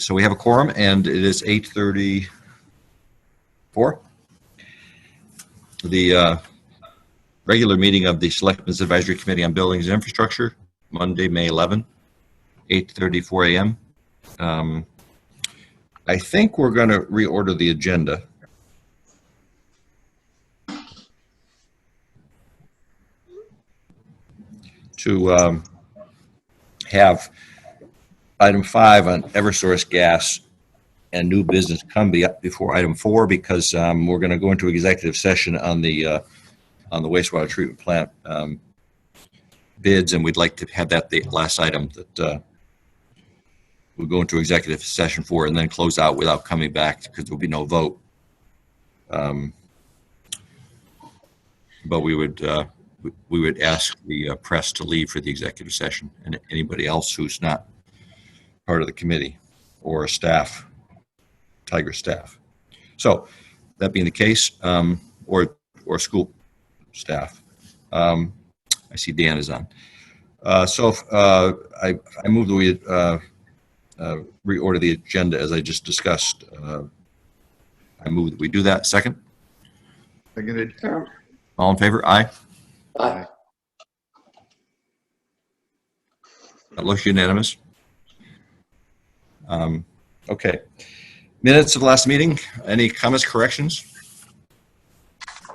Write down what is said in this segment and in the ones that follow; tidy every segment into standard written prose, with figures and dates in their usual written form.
So we have a quorum, and it is 8:34. The regular meeting of the Selectmen's Advisory Committee on Buildings and Infrastructure, Monday, May 11, 8:34 a.m. I think we're going to reorder the agenda. To have item 5 on Eversource gas and new business come before item 4, because we're going to go into executive session on the wastewater treatment plant bids, and we'd like to have that the last item that we'll go into executive session for, and then close out without coming back because there'll be no vote. But we would ask the press to leave for the executive session, and anybody else who's not part of the committee or staff, Tiger staff. So that being the case, or school staff. I see Dan is on. So I move that we reorder the agenda as I just discussed. I move that we do that. Second? Seconded. All in favor? Aye. Aye. That looks unanimous. Okay. Minutes of last meeting. Any comments, corrections?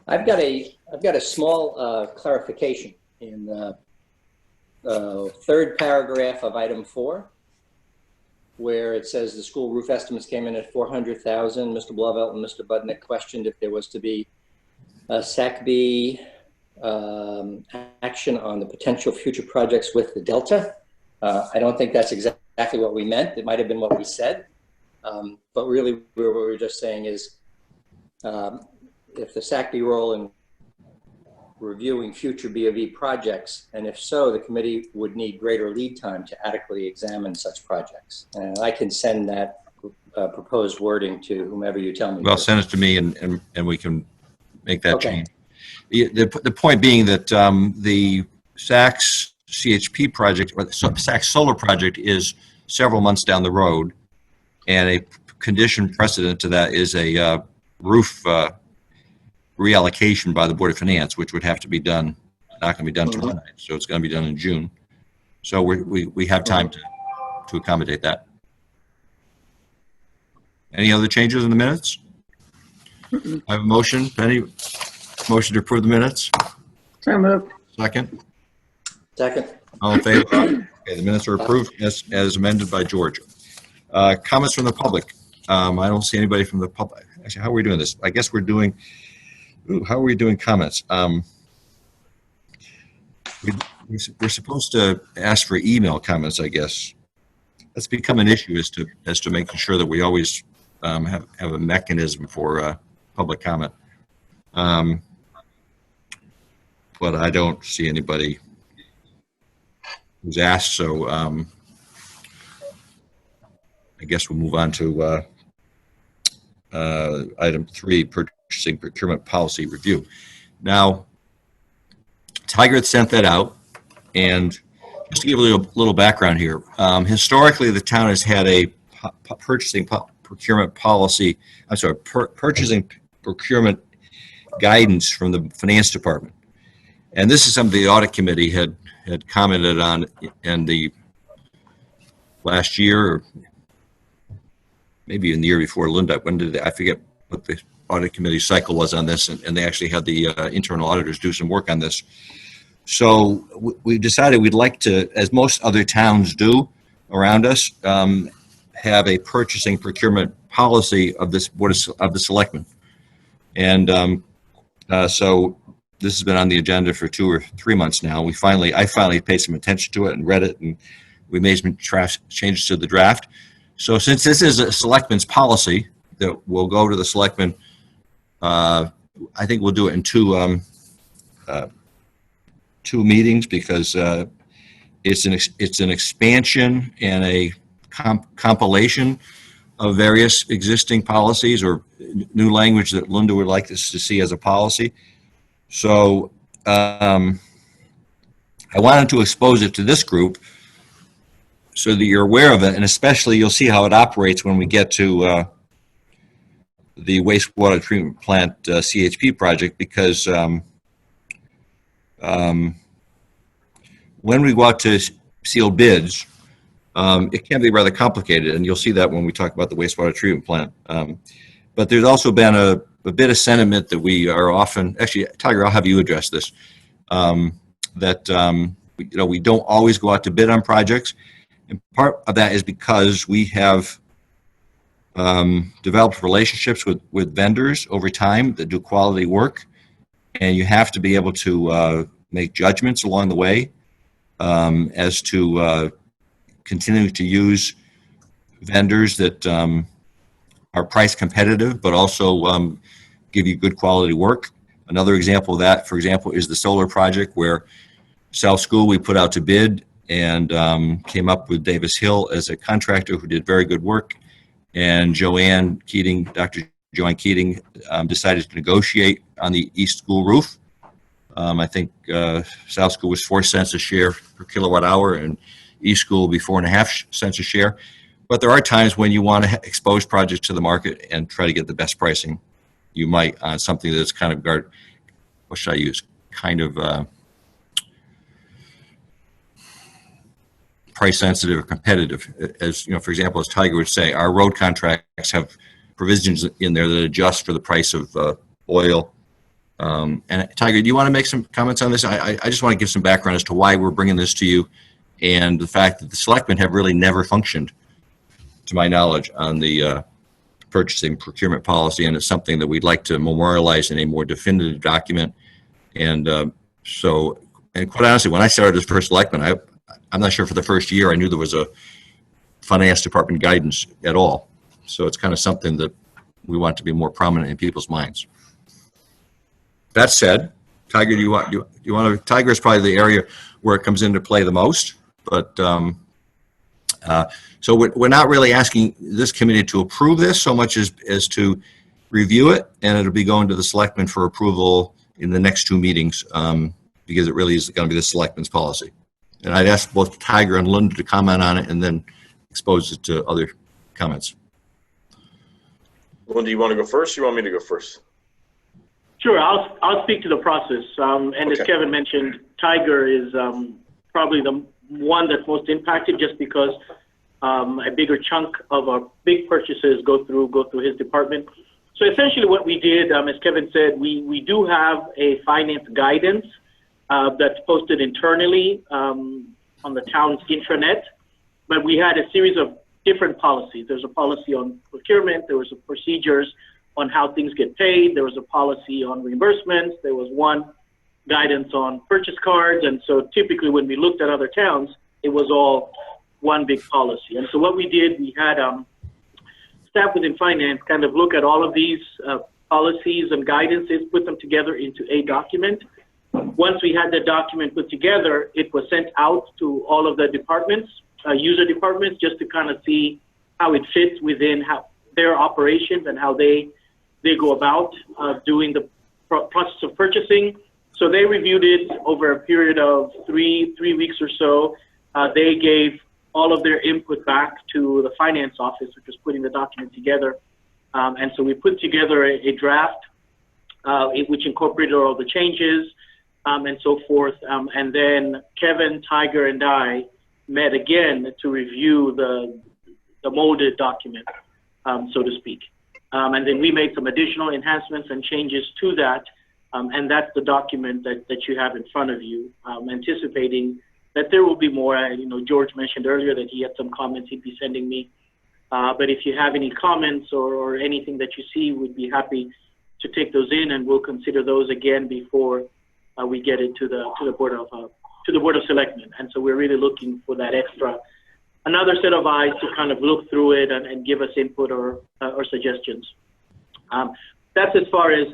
I've got a small clarification in the third paragraph of item 4, where it says the school roof estimates came in at $400,000. Mr. Blovelt and Mr. Budnick questioned if there was to be a SACB action on the potential future projects with the Delta. I don't think that's exactly what we meant. It might have been what we said. But really, what we're just saying is if the SACB role in reviewing future BOV projects, and if so, the committee would need greater lead time to adequately examine such projects. And I can send that proposed wording to whomever you tell me. Well, send it to me, and we can make that change. The point being that the SACS CHP project, or the SACS solar project, is several months down the road, and a condition precedent to that is a roof reallocation by the Board of Finance, which would have to be done, not going to be done tonight, so it's going to be done in June. So we have time to accommodate that. Any other changes in the minutes? I have a motion. Penny, motion to approve the minutes? So moved. Second? Second. All in favor? Okay, the minutes are approved as amended by George. Comments from the public. I don't see anybody from the public. Actually, how are we doing this? I guess we're doing, how are we doing comments? We're supposed to ask for email comments, I guess. That's become an issue as to making sure that we always have a mechanism for public comment. But I don't see anybody who's asked, so I guess we'll move on to item 3, purchasing procurement policy review. Now, Tiger had sent that out, and just to give a little background here, historically the town has had a purchasing procurement policy, purchasing procurement guidance from the finance department. And this is something the audit committee had commented on in the last year, or maybe in the year before. Linda, when did I forget what the audit committee cycle was on this, and they actually had the internal auditors do some work on this. So we decided we'd like to, as most other towns do around us, have a purchasing procurement policy of this board of the Selectmen. And so this has been on the agenda for 2 or 3 months now. I finally paid some attention to it and read it, and we made some changes to the draft. So since this is a Selectmen's policy that will go to the Selectmen, I think we'll do it in two meetings, because it's an expansion and a compilation of various existing policies or new language that Linda would like us to see as a policy. So I wanted to expose it to this group so that you're aware of it, and especially you'll see how it operates when we get to the wastewater treatment plant CHP project, because when we go out to seal bids, it can be rather complicated, and you'll see that when we talk about the wastewater treatment plant. But there's also been a bit of sentiment that we are often, actually, Tiger, I'll have you address this, that we don't always go out to bid on projects. And part of that is because we have developed relationships with vendors over time that do quality work, and you have to be able to make judgments along the way as to continuing to use vendors that are price competitive, but also give you good quality work. Another example of that, for example, is the solar project where South School we put out to bid and came up with Davis Hill as a contractor who did very good work. And Joanne Keating, Dr. Joanne Keating, decided to negotiate on the East School roof. I think South School was 4 cents a share per kilowatt hour, and East School will be 4.5 cents a share. But there are times when you want to expose projects to the market and try to get the best pricing you might on something that's kind of what should I use? Kind of price sensitive or competitive. As you know, for example, as Tiger would say, our road contracts have provisions in there that adjust for the price of oil. And Tiger, do you want to make some comments on this? I just want to give some background as to why we're bringing this to you, and the fact that the selectmen have really never functioned, to my knowledge, on the purchasing procurement policy, and it's something that we'd like to memorialize in a more definitive document. And and quite honestly, when I started as first selectman, I'm not sure for the first year I knew there was a finance department guidance at all. So it's kind of something that we want to be more prominent in people's minds. That said, Tiger, do you want to? Tiger is probably the area where it comes into play the most, but so we're not really asking this committee to approve this so much as to review it, and it'll be going to the selectmen for approval in the next 2 meetings, because it really is going to be the selectmen's policy. And I'd ask both Tiger and Linda to comment on it and then expose it to other comments. Linda, you want to go first? Or you want me to go first? Sure, I'll speak to the process. And okay. As Kevin mentioned, Tiger is probably the one that's most impacted, just because a bigger chunk of our big purchases go through his department. So essentially what we did, as Kevin said, we do have a finance guidance that's posted internally on the town's intranet, but we had a series of different policies. There's a policy on procurement, there was a procedures on how things get paid, there was a policy on reimbursements, there was one guidance on purchase cards, and so typically when we looked at other towns, it was all one big policy. And so what we did, we had staff within finance kind of look at all of these policies and guidances, put them together into a document. Once we had the document put together, it was sent out to all of the departments, user departments, just to kind of see how it fits within their operations and how they go about doing the process of purchasing. So they reviewed it over a period of three weeks or so. They gave all of their input back to the finance office, which was putting the document together. And so we put together a draft, which incorporated all the changes and so forth. And then Kevin, Tiger, and I met again to review the molded document, so to speak. And then we made some additional enhancements and changes to that. And that's the document that you have in front of you, anticipating that there will be more. George mentioned earlier that he had some comments he'd be sending me. But if you have any comments or anything that you see, we'd be happy to take those in, and we'll consider those again before we get it to the board of selectmen. And so we're really looking for that another set of eyes to kind of look through it and give us input or suggestions. That's as far as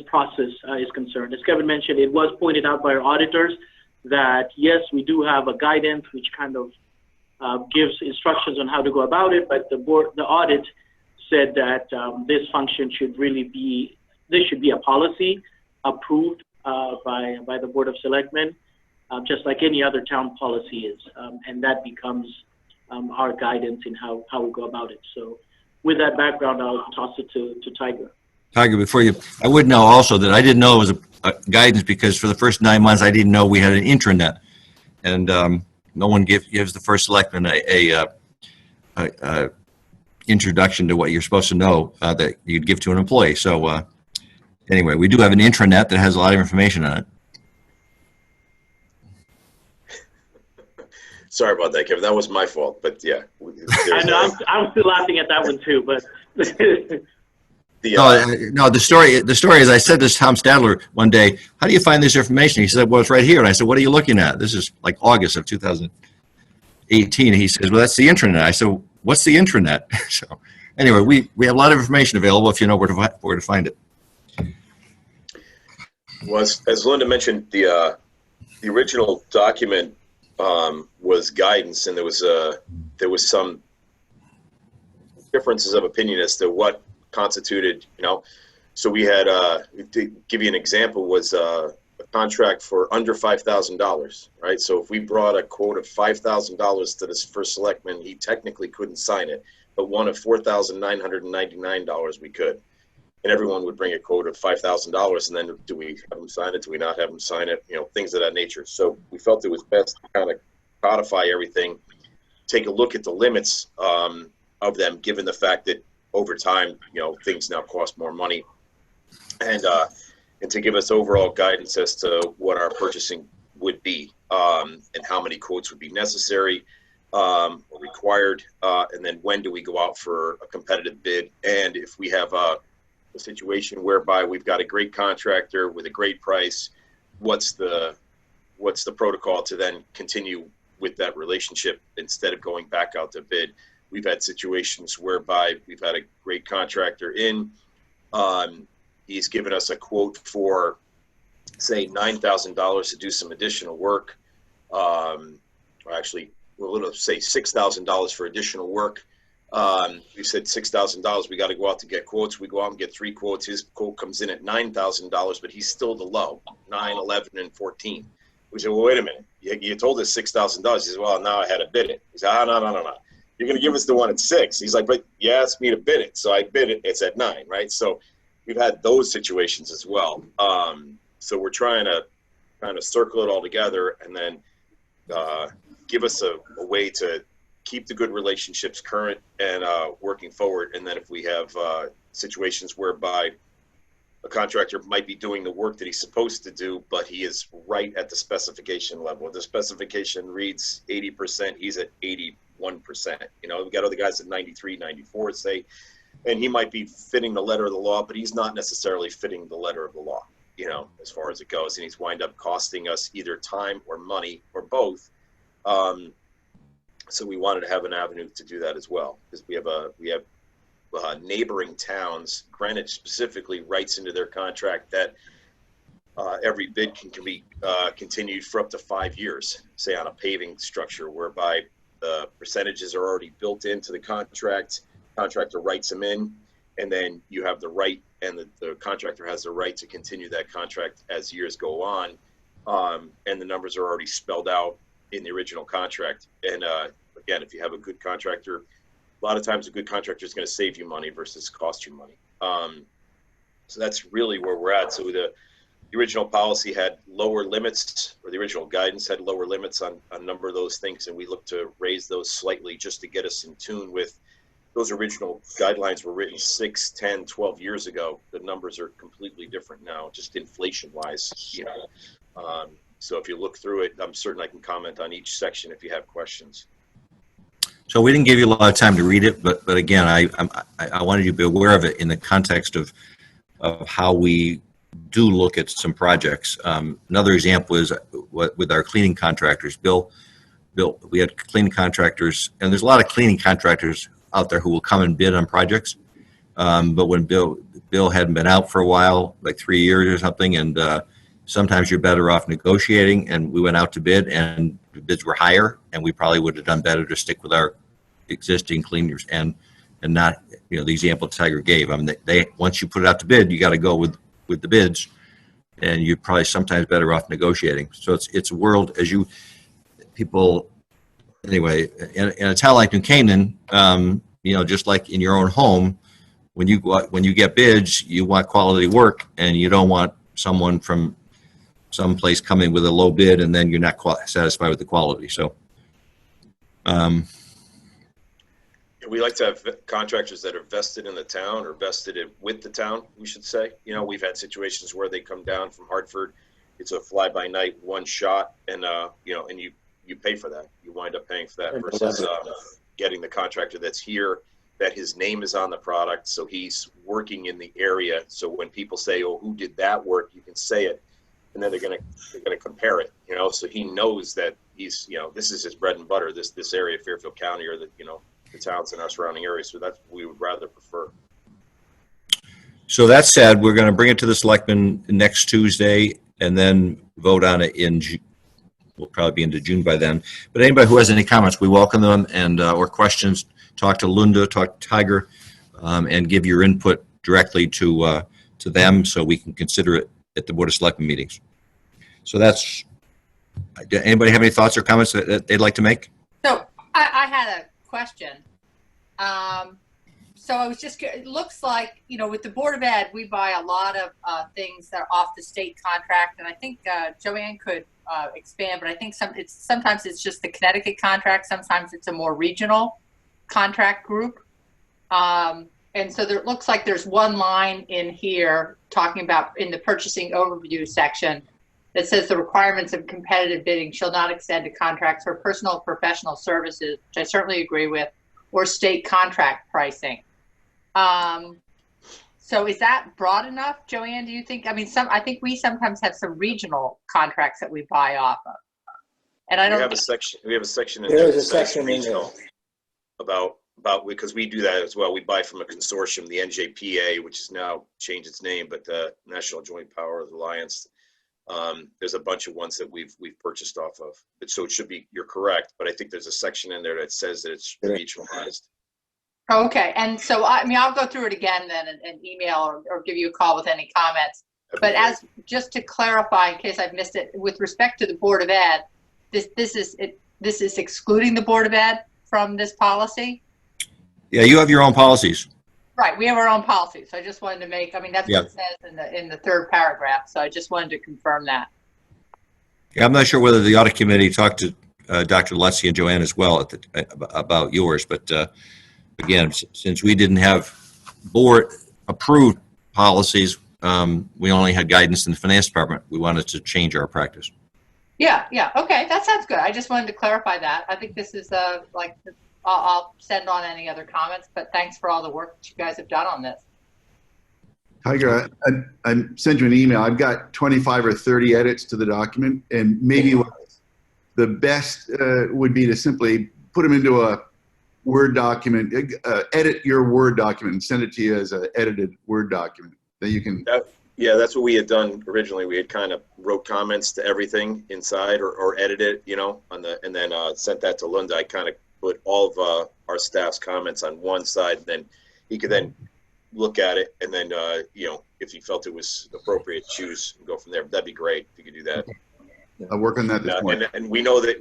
process is concerned. As Kevin mentioned, it was pointed out by our auditors that yes, we do have a guidance which kind of gives instructions on how to go about it, but the audit said that this function should be a policy approved by the Board of Selectmen, just like any other town policy is, and that becomes our guidance in how we go about it. So with that background, I'll toss it to Tiger. Tiger, I would know also that I didn't know it was a guidance because for the first 9 months, I didn't know we had an intranet. And no one gives the first selectman a introduction to what you're supposed to know that you'd give to an employee. So anyway, we do have an intranet that has a lot of information on it. Sorry about that, Kevin. That was my fault, but yeah. I know, I'm still laughing at that one too, but. No, the story is I said this to Tom Stadler one day, how do you find this information? He said, well, it's right here. And I said, what are you looking at? This is like August of 2018. And he says, well, that's the intranet. I said, what's the intranet? So anyway, we have a lot of information available if you know where to find it. Well, as Linda mentioned, the original document was guidance, and there was some differences of opinion as to what constituted, so we had, to give you an example, was a contract for under $5,000, right? So if we brought a quote of $5,000 to this first selectman, he technically couldn't sign it, but one of $4,999 we could. And everyone would bring a quote of $5,000, and then do we have them sign it? Do we not have them sign it? Things of that nature. So we felt it was best to kind of codify everything, take a look at the limits of them, given the fact that over time, things now cost more money, and to give us overall guidance as to what our purchasing would be, and how many quotes would be necessary or required, and then when do we go out for a competitive bid, and if we have a situation whereby we've got a great contractor with a great price, what's the protocol to then continue with that relationship instead of going back out to bid. We've had situations whereby we've had a great contractor in, he's given us a quote for, say, $9,000 to do some additional work, or actually we'll say $6,000 for additional work. We said $6,000, we got to go out to get quotes. We go out and get 3 quotes. His quote comes in at $9,000, but he's still the low, 9, 11, and 14. We said, well, wait a minute. You told us $6,000. He says, well, now I had to bid it. He said, no. You're going to give us the one at 6. He's like, but you asked me to bid it. So I bid it. It's at 9, right? So we've had those situations as well. So we're trying to kind of circle it all together and then give us a way to keep the good relationships current and working forward. And then if we have situations whereby a contractor might be doing the work that he's supposed to do, but he is right at the specification level. The specification reads 80%, he's at 81%. We've got other guys at 93, 94, say, and he might be fitting the letter of the law, but he's not necessarily fitting the letter of the law, as far as it goes. And he's wind up costing us either time or money or both. So we wanted to have an avenue to do that as well, because we have neighboring towns. Greenwich specifically writes into their contract that every bid can be continued for up to 5 years, say on a paving structure, whereby the percentages are already built into the contract. Contractor writes them in, and then you have the right, and the contractor has the right to continue that contract as years go on, and the numbers are already spelled out in the original contract. And again, if you have a good contractor, a lot of times a good contractor is going to save you money versus cost you money. So that's really where we're at. So the original policy had lower limits, or the original guidance had lower limits on a number of those things, and we look to raise those slightly just to get us in tune with those original guidelines were written 6, 10, 12 years ago. The numbers are completely different now, just inflation-wise. So if you look through it, I'm certain I can comment on each section if you have questions. So we didn't give you a lot of time to read it, but again, I wanted you to be aware of it in the context of how we do look at some projects. Another example is with our cleaning contractors. Bill, we had cleaning contractors, and there's a lot of cleaning contractors out there who will come and bid on projects. But when Bill hadn't been out for a while, like 3 years or something, and sometimes you're better off negotiating, and we went out to bid and the bids were higher, and we probably would have done better to stick with our existing cleaners and not, the example Tiger gave. I mean, they once you put it out to bid, you got to go with the bids, and you're probably sometimes better off negotiating. So it's a world, as people anyway, in a town like New Canaan, just like in your own home, when you get bids, you want quality work, and you don't want someone from someplace coming with a low bid, and then you're not satisfied with the quality. So, We like to have contractors that are vested in the town or with the town, we should say. We've had situations where they come down from Hartford. It's a fly-by-night, one shot, and you pay for that. You wind up paying for that versus getting the contractor that's here, that his name is on the product, so he's working in the area. So when people say, "Oh, who did that work?" you can say it, and then they're gonna compare it. So he knows that he's this is his bread and butter. This area, Fairfield County, or the towns in our surrounding areas. So that's what we would rather prefer. So that said, we're going to bring it to the selectmen next Tuesday, and then vote on it in June. We'll probably be into June by then. But anybody who has any comments, we welcome them, and or questions, talk to Linda, talk to Tiger, and give your input directly to them, so we can consider it at the Board of Selectmen meetings. So that's. Anybody have any thoughts or comments that they'd like to make? So I had a question. So I was it looks like, with the Board of Ed, we buy a lot of things that are off the state contract. And I think Joanne could expand, but I think sometimes it's just the Connecticut contract. Sometimes it's a more regional contract group. And so it looks like there's one line in here talking about in the purchasing overview section that says the requirements of competitive bidding shall not extend to contracts for personal or professional services, which I certainly agree with, or state contract pricing. So is that broad enough, Joanne, do you think? I mean, I think we sometimes have some regional contracts that we buy off of. And I don't We have a section in There there is a that says section in there. regional about because we do that as well. We buy from a consortium, the NJPA, which has now changed its name, but the National Joint Powers Alliance. There's a bunch of ones that we've purchased off of. But so it should be, you're correct, but I think there's a section in there that says that it's regionalized. Okay, and so I'll go through it again then and email or give you a call with any comments. But just to clarify, in case I've missed it, with respect to the Board of Ed, this is excluding the Board of Ed from this policy? Yeah, you have your own policies. Right, we have our own policy. So I just wanted to that's Yeah. what it says in the third paragraph. So I just wanted to confirm that. Yeah, I'm not sure whether the audit committee talked to Dr. Letsy and Joanne as well about yours, but again, since we didn't have board-approved policies, we only had guidance in the finance department. We wanted to change our practice. Yeah, okay, that sounds good. I just wanted to clarify that. I think this is I'll send on any other comments, but thanks for all the work that you guys have done on this. Tiger, I sent you an email. I've got 25 or 30 edits to the document, and maybe the best would be to simply put them into a Word document, edit your Word document and send it to you as an edited Word document that you can. Yeah, that's what we had done originally. We had kind of wrote comments to everything inside or edited it, and then sent that to Linda. I kind of put all of our staff's comments on one side, and then he could then look at it, and then if he felt it was appropriate, choose and go from there. That'd be great if you could do that. I'll work on that this morning. And we know that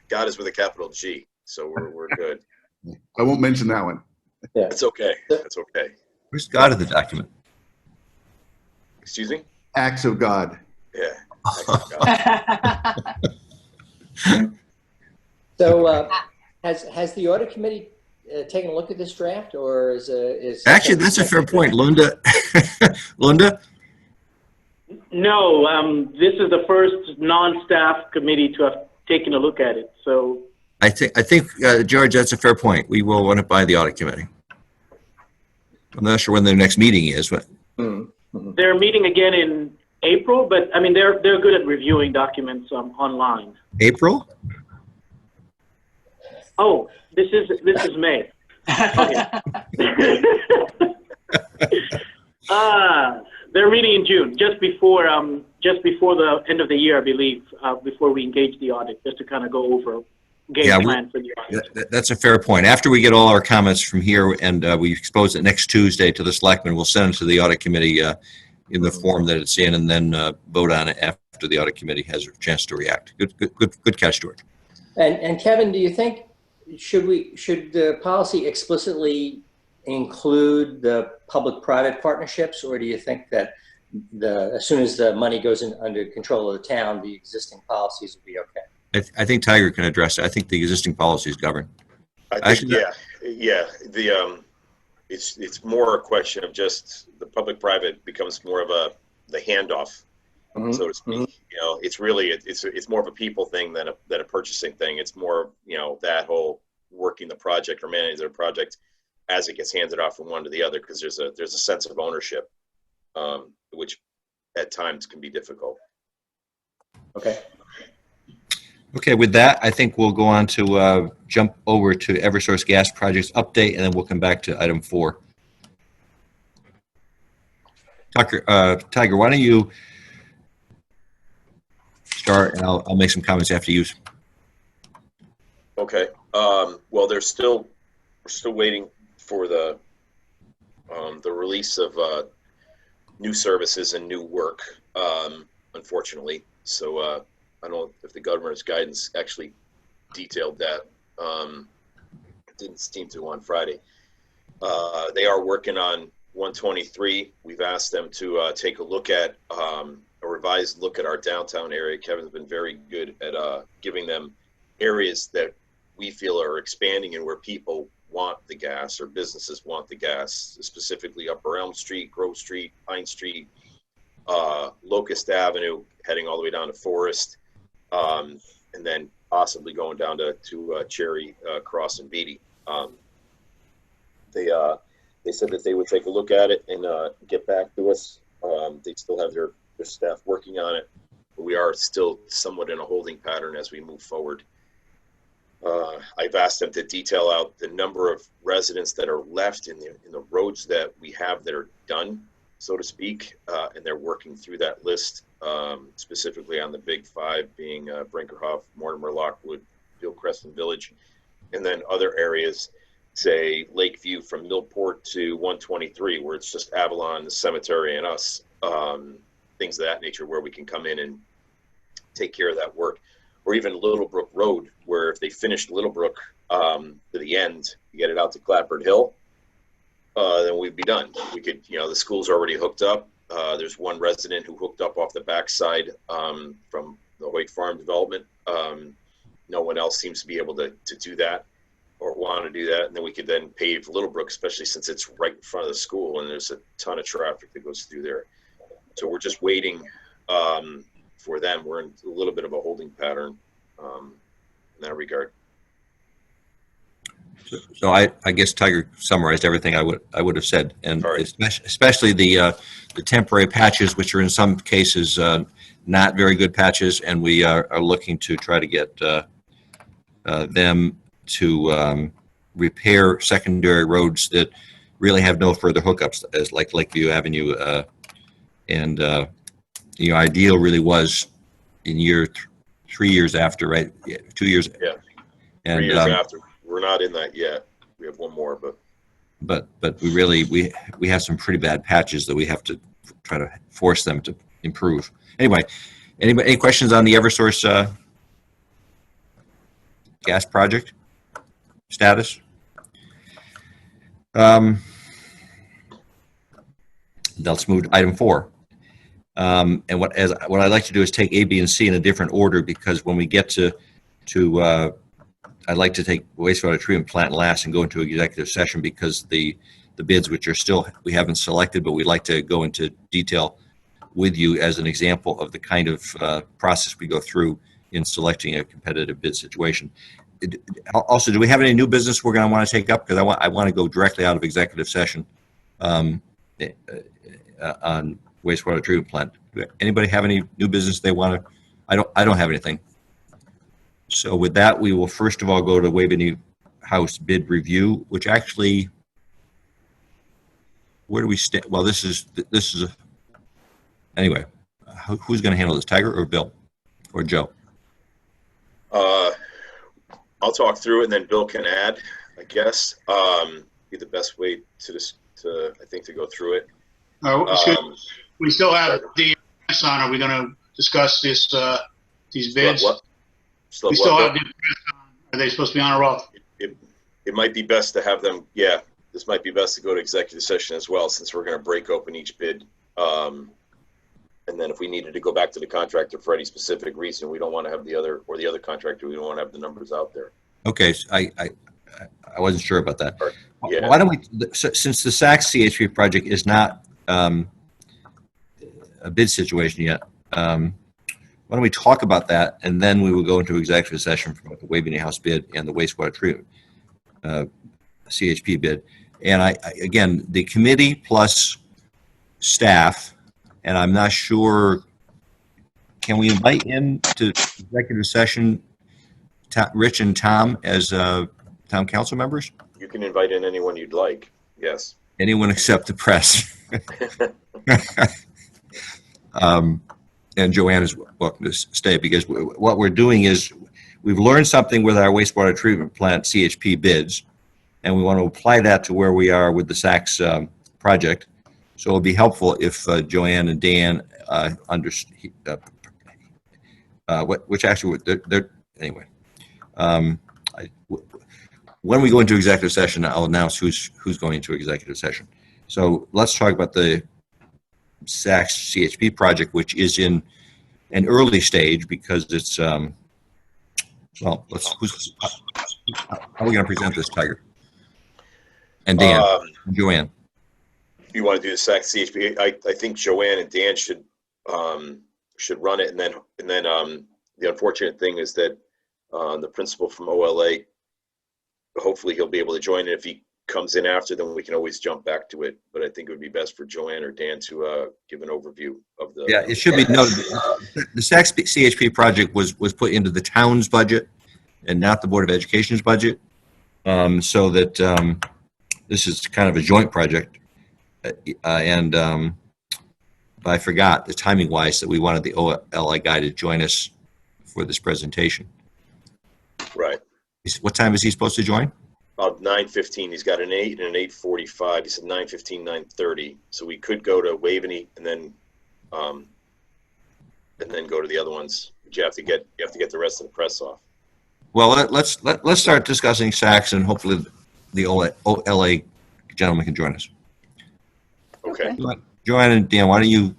God is with a capital G, so we're good. I won't mention that one. Yeah. It's okay. That's okay. Where's God in the document? Excuse me? Acts of God. Yeah. So has the audit committee taken a look at this draft, or is Actually, that's a fair point, Linda. Linda? No, this is the first non-staff committee to have taken a look at it. So I think George, that's a fair point. We will run it by the audit committee. I'm not sure when their next meeting is, but they're meeting again in April, but they're good at reviewing documents online. April? Oh, this is May. Okay. They're meeting in June, just before the end of the year, I believe, before we engage the audit, just to kind of go over game plan for the audit. That's a fair point. After we get all our comments from here and we expose it next Tuesday to the selectmen, we'll send it to the audit committee in the form that it's in, and then vote on it after the audit committee has a chance to react. Good catch, George. And Kevin, do you think should the policy explicitly include the public-private partnerships, or do you think that as soon as the money goes in under control of the town, the existing policies will be okay? I think Tiger can address it. I think the existing policies govern. I think, Actually, yeah. It's more a question of just the public-private becomes more of the handoff, so to speak. You know, it's really it's more of a people thing than a purchasing thing. It's more, you know, that whole working the project or managing the project as it gets handed off from one to the other, because there's a sense of ownership, which at times can be difficult. Okay. Okay, with that, I think we'll go on to jump over to Eversource Gas Projects update, and then we'll come back to item 4. Tiger, why don't you start, and I'll make some comments after you. Okay. Well, we're still waiting for the release of new services and new work, unfortunately. So I don't know if the governor's guidance actually detailed that. It didn't seem to on Friday. They are working on 123. We've asked them to take a look at a revised look at our downtown area. Kevin's been very good at giving them areas that we feel are expanding and where people want the gas or businesses want the gas, specifically Upper Elm Street, Grove Street, Pine Street, Locust Avenue, heading all the way down to Forest, and then possibly going down to Cherry Cross and Beatty. They said that they would take a look at it and get back to us. They still have their staff working on it, but we are still somewhat in a holding pattern as we move forward. I've asked them to detail out the number of residents that are left in the roads that we have that are done, so to speak, and they're working through that list, specifically on the big 5 being Brinkerhoff, Mortimer, Lockwood, Hillcrest, and Village, and then other areas, say Lakeview from Millport to 123, where it's just Avalon, the cemetery, and us, things of that nature, where we can come in and take care of that work. Or even Littlebrook Road, where if they finished Littlebrook to the end, you get it out to Clapboard Hill, then we'd be done. We could, you know, the school's already hooked up. There's one resident who hooked up off the backside from the Hoyt Farm development. No one else seems to be able to do that or want to do that. And then we could then pave Littlebrook, especially since it's right in front of the school and there's a ton of traffic that goes through there. So we're just waiting for them. We're in a little bit of a holding pattern in that regard. So I guess Tiger summarized everything I would have said, and Right. especially the temporary patches, which are in some cases not very good patches, and we are looking to try to get them to repair secondary roads that really have no further hookups, as like Lakeview Avenue, and ideal really was in 3 years after, right? Yeah, 2 years. Yeah. And 3 years after. We're not in that yet. We have one more, but we have some pretty bad patches that we have to try to force them to improve. Anyway, any questions on the Eversource gas project status? Let's move to item 4. And what I'd like to do is take A, B, and C in a different order, because when we get to I'd like to take wastewater treatment plant last and go into executive session, because the bids, which are still, we haven't selected, but we'd like to go into detail with you as an example of the kind of process we go through in selecting a competitive bid situation. Also, do we have any new business we're going to want to take up? Because I want to go directly out of executive session on wastewater treatment plant. Anybody have any new business they want to? I don't have anything. So with that, we will first of all go to Waveney House bid review, which actually, where do we stand? Well, this is anyway, who's going to handle this, Tiger or Bill or Joe? I'll talk through it and then Bill can add, I guess. Be the best way I think to go through it. We still have the on. Are we going to discuss these bids? What? We still have the press on. Are they supposed to be on or off? It might be best to have them, yeah, this might be best to go to executive session as well, since we're going to break open each bid. And then if we needed to go back to the contractor for any specific reason, we don't want to have the other contractor, we don't want to have the numbers out there. Okay, so I wasn't sure about that. Yeah. Why don't we, since the Saks CHP project is not a bid situation yet, why don't we talk about that, and then we will go into executive session for the Waveney House bid and the wastewater treatment CHP bid. And I again, the committee plus staff, and I'm not sure, can we invite in to executive session Rich and Tom as town council members? You can invite in anyone you'd like, yes. Anyone except the press. And Joanne is welcome to stay, because what we're doing is we've learned something with our wastewater treatment plant CHP bids, and we want to apply that to where we are with the Saks project. So it'll be helpful if Joanne and Dan which actually they're anyway. When we go into executive session, I'll announce who's going into executive session. So let's talk about the Saks CHP project, which is in an early stage because it's well. How are we going to present this, Tiger? And Dan, and Joanne. You want to do the Saks CHP? I think Joanne and Dan should run it, and then the unfortunate thing is that the principal from OLA, hopefully he'll be able to join it. If he comes in after, then we can always jump back to it. But I think it would be best for Joanne or Dan to give an overview of the. Yeah, it should be noted. The Saks CHP project was put into the town's budget and not the Board of Education's budget, so that this is kind of a joint project. And I forgot the timing wise that we wanted the OLA guy to join us for this presentation. Right. What time is he supposed to join? About 9:15. He's got an 8 and an 8:45. He said 9:15, 9:30. So we could go to Waveney and then go to the other ones. But you have to get the rest of the press off. Well, let's start discussing Saks, and hopefully the OLA gentleman can join us. Okay. Joanne and Dan, why don't you?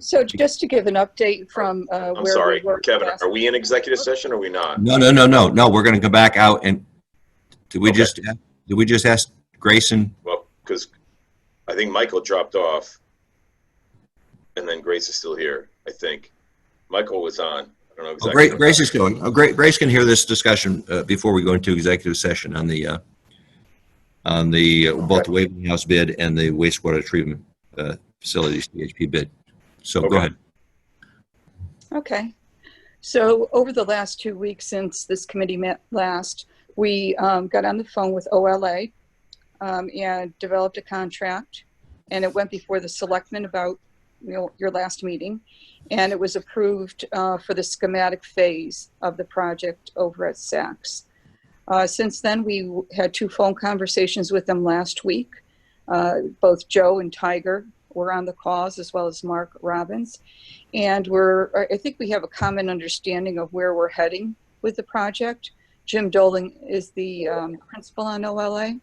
So just to give an update from I'm where sorry, we were. Kevin. Are we in executive session or are we not? No. We're going to come back out, and did we just ask Grayson? Well, because I think Michael dropped off, and then Grace is still here. I think Michael was on. I don't know exactly. Grace is going. Grace can hear this discussion before we go into executive session on the both the Waveney House bid and the wastewater treatment facilities CHP bid. So Go ahead. Okay. So over the last 2 weeks since this committee met last, we got on the phone with OLA and developed a contract, and it went before the Selectmen about your last meeting, and it was approved for the schematic phase of the project over at Saks. Since then, we had 2 phone conversations with them last week. Both Joe and Tiger were on the calls, as well as Mark Robbins. And I think we have a common understanding of where we're heading with the project. Jim Doling is the principal on OLA,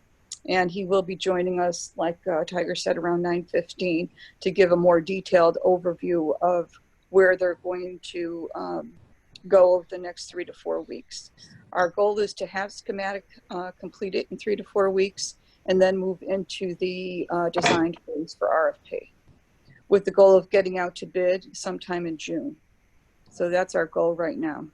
and he will be joining us, like Tiger said, around 9:15 to give a more detailed overview of where they're going to go over the next 3 to 4 weeks. Our goal is to have schematic completed in 3 to 4 weeks, and then move into the design phase for RFP, with the goal of getting out to bid sometime in June. So that's our goal right now.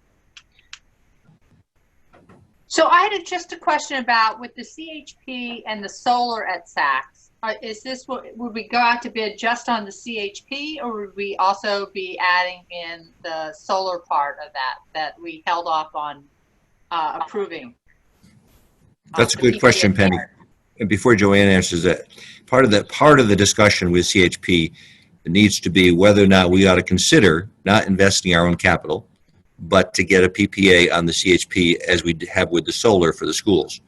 So I had just a question about with the CHP and the solar at Saks. Is this would we go out to bid just on the CHP, or would we also be adding in the solar part of that we held off on approving? That's a good question, Penny. And before Joanne answers that, part of the discussion with CHP needs to be whether or not we ought to consider not investing our own capital, but to get a PPA on the CHP as we have with the solar for the schools.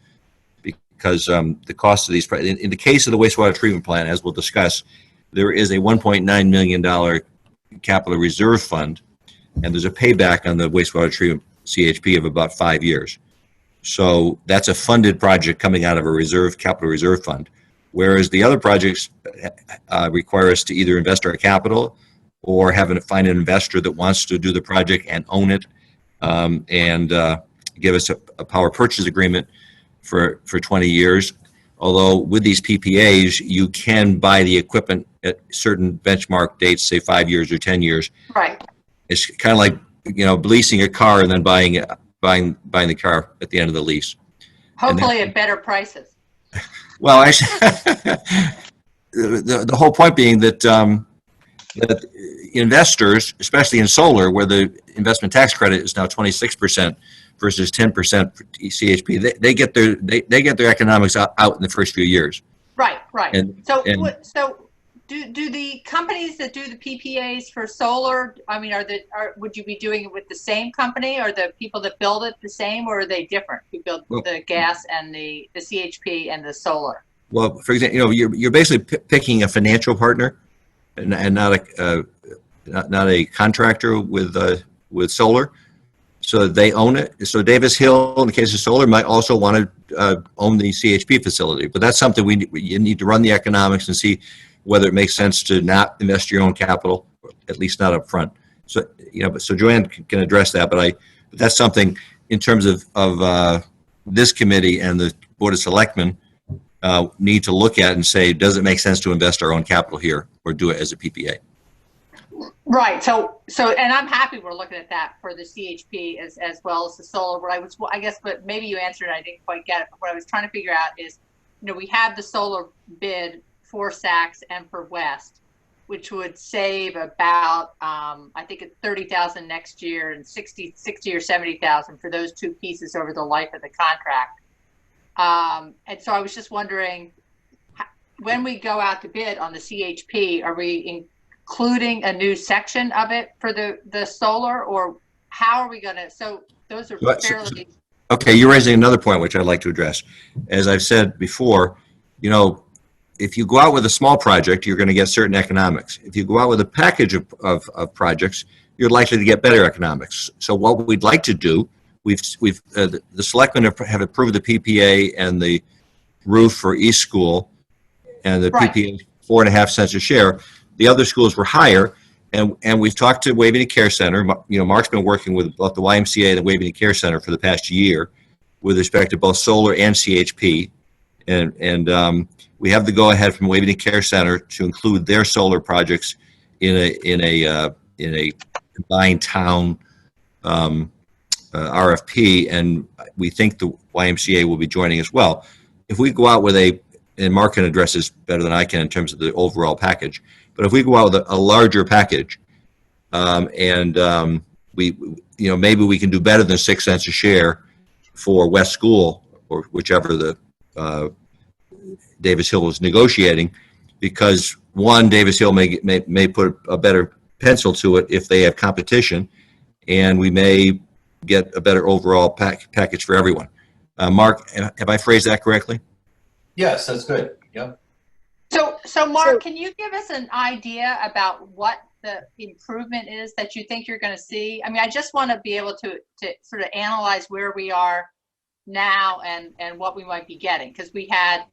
Because the cost of these, in the case of the wastewater treatment plant, as we'll discuss, there is a $1.9 million capital reserve fund and there's a payback on the wastewater treatment CHP of about 5 years. So that's a funded project coming out of a capital reserve fund, whereas the other projects require us to either invest our capital or find an investor that wants to do the project and own it, and give us a power purchase agreement for 20 years. Although with these PPAs, you can buy the equipment at certain benchmark dates, say 5 years or 10 years. Right. It's kind of like, leasing a car and then buying the car at the end of the lease. Hopefully at better prices. Well, actually, the whole point being that that investors, especially in solar, where the investment tax credit is now 26% versus 10% for CHP, they get their economics out in the first few years. Right, right. So do the companies that do the PPAs for solar, I mean, would you be doing it with the same company? Are the people that build it the same, or are they different? Who build the gas and the CHP and the solar? Well, for example, you're basically picking a financial partner, and not a contractor with solar. So they own it. So Davis Hill, in the case of solar, might also want to own the CHP facility. But that's something you need to run the economics and see whether it makes sense to not invest your own capital, at least not up front. So so Joanne can address that. But that's something in terms of this committee and the Board of Selectmen need to look at and say, does it make sense to invest our own capital here or do it as a PPA? Right. So, and I'm happy we're looking at that for the CHP as well as the solar. But maybe you answered it. I didn't quite get it. But what I was trying to figure out is, we have the solar bid for Saks and for West, which would save about, I think it's 30,000 next year and 60 or 70,000 for those two pieces over the life of the contract. And so I was just wondering, when we go out to bid on the CHP, are we including a new section of it for the solar, or how are we going to? So those are fairly. Okay, you're raising another point which I'd like to address. As I've said before, if you go out with a small project, you're going to get certain economics. If you go out with a package of projects, you're likely to get better economics. So what we'd like to do, the selectmen have approved the PPA and the roof for East School, and the PPA 4.5 cents a share. The other schools were higher, and we've talked to Waveney Care Center. Mark's been working with both the YMCA and the Waveney Care Center for the past year with respect to both solar and CHP, and we have the go-ahead from Waveney Care Center to include their solar projects in a combined town RFP, and we think the YMCA will be joining as well. If we go out with and Mark can address this better than I can in terms of the overall package, but if we go out with a larger package, maybe we can do better than 6 cents a share for West School or whichever the Davis Hill is negotiating, because one, Davis Hill may put a better pencil to it if they have competition, and we may get a better overall package for everyone. Mark, have I phrased that correctly? Yes, that's good. Yep. So Mark, can you give us an idea about what the improvement is that you think you're going to see? I mean, I just want to be able to sort of analyze where we are now and what we might be getting, because we had,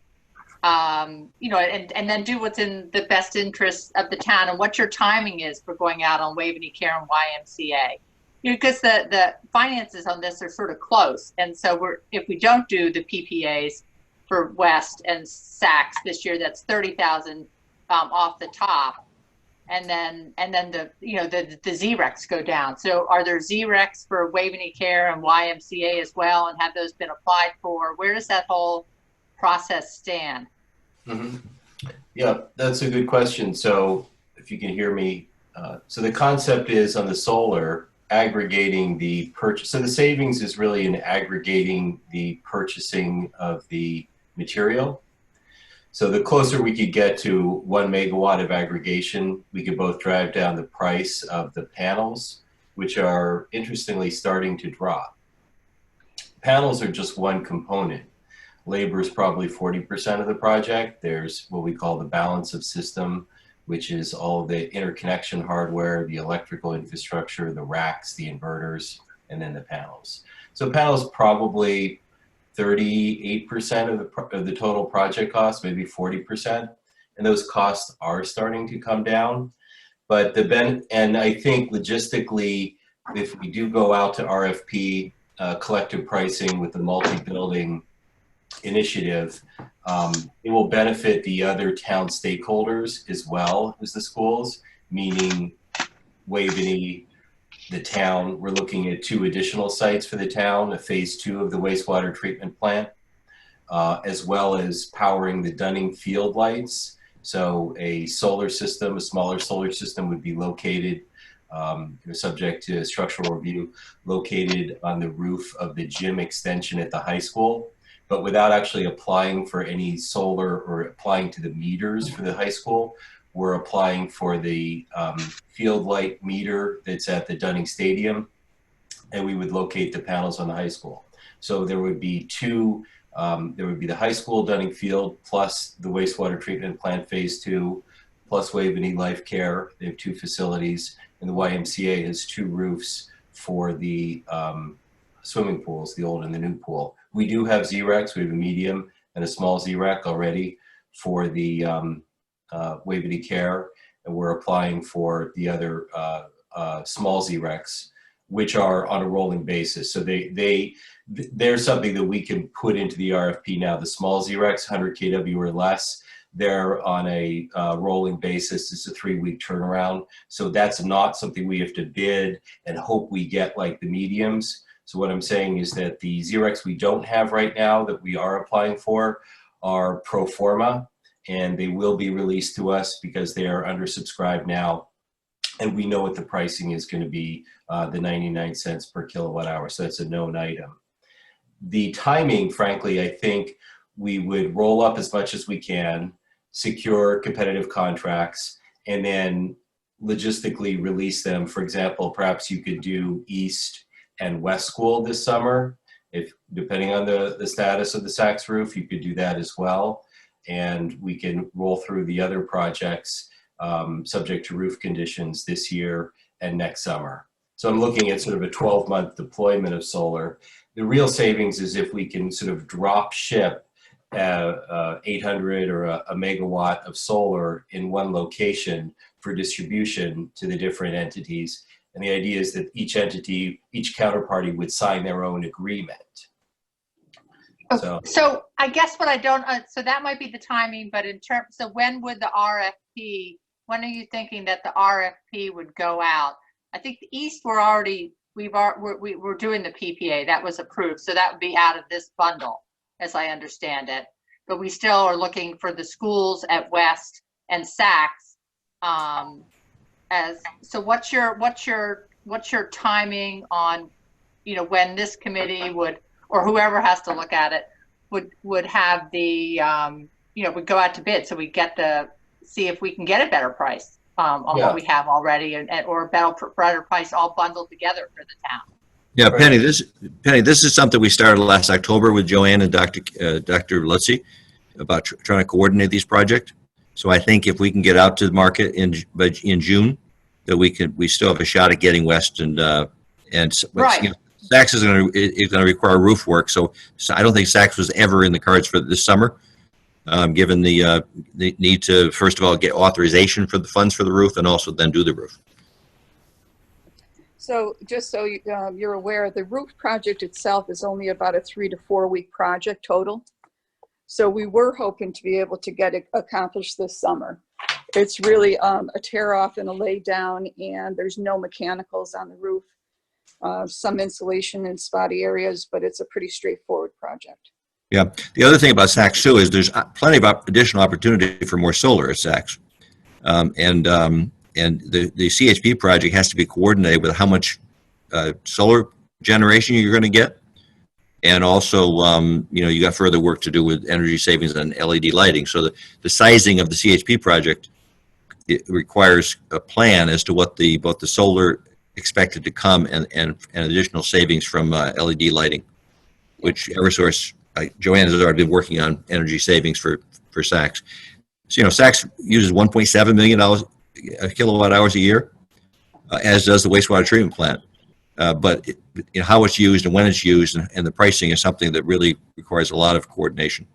and then do what's in the best interest of the town and what your timing is for going out on Waveney Care and YMCA. Because the finances on this are sort of close, and so if we don't do the PPAs for West and Saks this year, that's 30,000 off the top, and then the ZRECs go down. So are there ZRECs for Waveney Care and YMCA as well, and have those been applied for? Where does that whole process stand? Mm-hmm. Yeah, that's a good question. So if you can hear me, so the concept is on the solar, aggregating the purchase. So the savings is really in aggregating the purchasing of the material. So the closer we could get to 1 megawatt of aggregation, we could both drive down the price of the panels, which are interestingly starting to drop. Panels are just one component. Labor is probably 40% of the project. There's what we call the balance of system, which is all the interconnection hardware, the electrical infrastructure, the racks, the inverters, and then the panels. So panels probably 38% of the total project cost, maybe 40%, and those costs are starting to come down. But and I think logistically, if we do go out to RFP, collective pricing with the multi-building initiative, it will benefit the other town stakeholders as well as the schools, meaning Waveney, the town. We're looking at 2 additional sites for the town, a phase 2 of the wastewater treatment plant, as well as powering the Dunning field lights. So a solar system, a smaller solar system would be located, subject to structural review, located on the roof of the gym extension at the high school, but without actually applying for any solar or applying to the meters for the high school. We're applying for the field light meter that's at the Dunning Stadium, and we would locate the panels on the high school. So there would be 2, there would be the high school Dunning Field plus the wastewater treatment plant phase 2, plus Waveney Life Care. They have 2 facilities, and the YMCA has 2 roofs for the swimming pools, the old and the new pool. We do have Z-Recs. We have a medium and a small Z-Rec already for the Waveney Care, and we're applying for the other small Z-Recs, which are on a rolling basis. So they're something that we can put into the RFP now. The small Z-Recs, 100 kW or less, they're on a rolling basis. It's a 3-week turnaround. So that's not something we have to bid and hope we get like the mediums. So what I'm saying is that the Z-Recs we don't have right now that we are applying for are pro forma, and they will be released to us because they are undersubscribed now. And we know what the pricing is going to be, the 99 cents per kilowatt hour. So that's a known item. The timing, frankly, I think we would roll up as much as we can, secure competitive contracts, and then logistically release them. For example, perhaps you could do East and West School this summer. If depending on the status of the Saks roof, you could do that as well. And we can roll through the other projects subject to roof conditions this year and next summer. So I'm looking at sort of a 12-month deployment of solar. The real savings is if we can sort of drop ship 800 or a megawatt of solar in one location for distribution to the different entities. And the idea is that each entity, each counterparty would sign their own agreement. So I guess what I don't, so that might be the timing, but in terms, so when would the RFP, when are you thinking that the RFP would go out? I think the East, we're doing the PPA, that was approved. So that would be out of this bundle, as I understand it. But we still are looking for the schools at West and Saks. So what's your timing on, when this committee would, or whoever has to look at it, would have the, would go out to bid, so we see if we can get a better price on what we have already, or a better price all bundled together for the town. Yeah, Penny, this is something we started last October with Joanne and Dr. Lutzy about trying to coordinate these projects. So I think if we can get out to the market in June, that we still have a shot at getting West and right. Saks is going to require roof work, so I don't think Saks was ever in the cards for this summer, given the need to first of all get authorization for the funds for the roof and also then do the roof. So just so you're aware, the roof project itself is only about a 3 to 4 week project total. So we were hoping to be able to get it accomplished this summer. It's really a tear off and a lay down, and there's no mechanicals on the roof. Some insulation in spotty areas, but it's a pretty straightforward project. Yeah. The other thing about Saks too is there's plenty of additional opportunity for more solar at Saks. And the CHP project has to be coordinated with how much solar generation you're going to get. And also, you got further work to do with energy savings and LED lighting. So the sizing of the CHP project, it requires a plan as to what both the solar expected to come and additional savings from LED lighting, which Eversource, Joanne has already been working on energy savings for Saks. So, Saks uses $1.7 million kilowatt hours a year, as does the wastewater treatment plant. But how it's used and when it's used and the pricing is something that really requires a lot of coordination.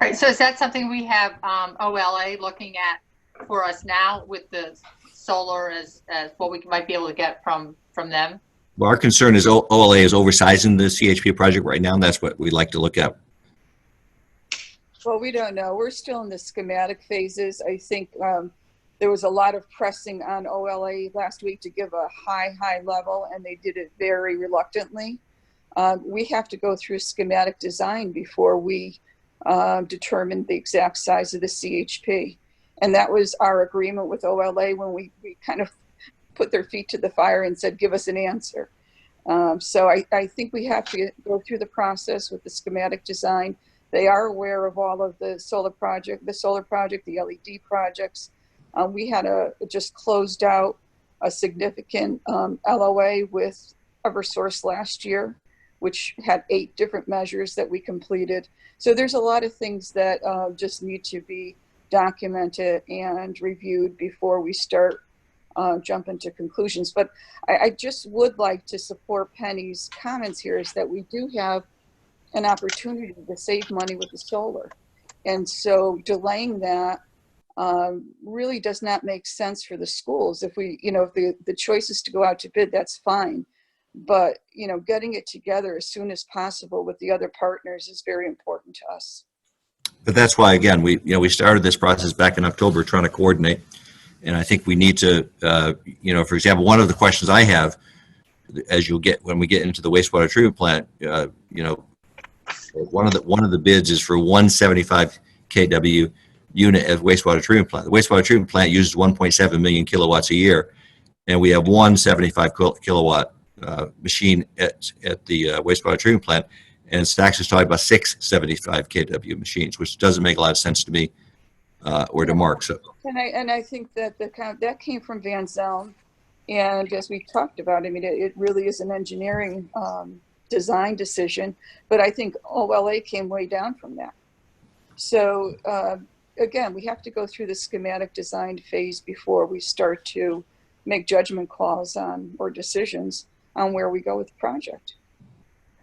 All right, so is that something we have OLA looking at for us now with the solar as what we might be able to get from them? Well, our concern is OLA is oversizing the CHP project right now, and that's what we'd like to look at. Well, we don't know. We're still in the schematic phases. I think there was a lot of pressing on OLA last week to give a high level, and they did it very reluctantly. We have to go through schematic design before we determine the exact size of the CHP. And that was our agreement with OLA when we kind of put their feet to the fire and said, give us an answer. So I think we have to go through the process with the schematic design. They are aware of all of the solar project, the LED projects. We had just closed out a significant LOA with Eversource last year, which had 8 different measures that we completed. So there's a lot of things that just need to be documented and reviewed before we start jumping to conclusions. But I just would like to support Penny's comments here is that we do have an opportunity to save money with the solar. And so delaying that really does not make sense for the schools. If we, if the choice is to go out to bid, that's fine. But, getting it together as soon as possible with the other partners is very important to us. But that's why, again, we started this process back in October trying to coordinate. And I think we need to, for example, one of the questions I have, when we get into the wastewater treatment plant, one of the bids is for 175 kW unit at wastewater treatment plant. The wastewater treatment plant uses 1.7 million kilowatts a year, and we have one 75 kilowatt machine at the wastewater treatment plant, and Stacks is talking about 6 75 kW machines, which doesn't make a lot of sense to me or to Mark. So, and I think that that came from Van Zelm, and as we talked about, I mean, it really is an engineering design decision, but I think OLA came way down from that. So again, we have to go through the schematic design phase before we start to make judgment calls on or decisions on where we go with the project.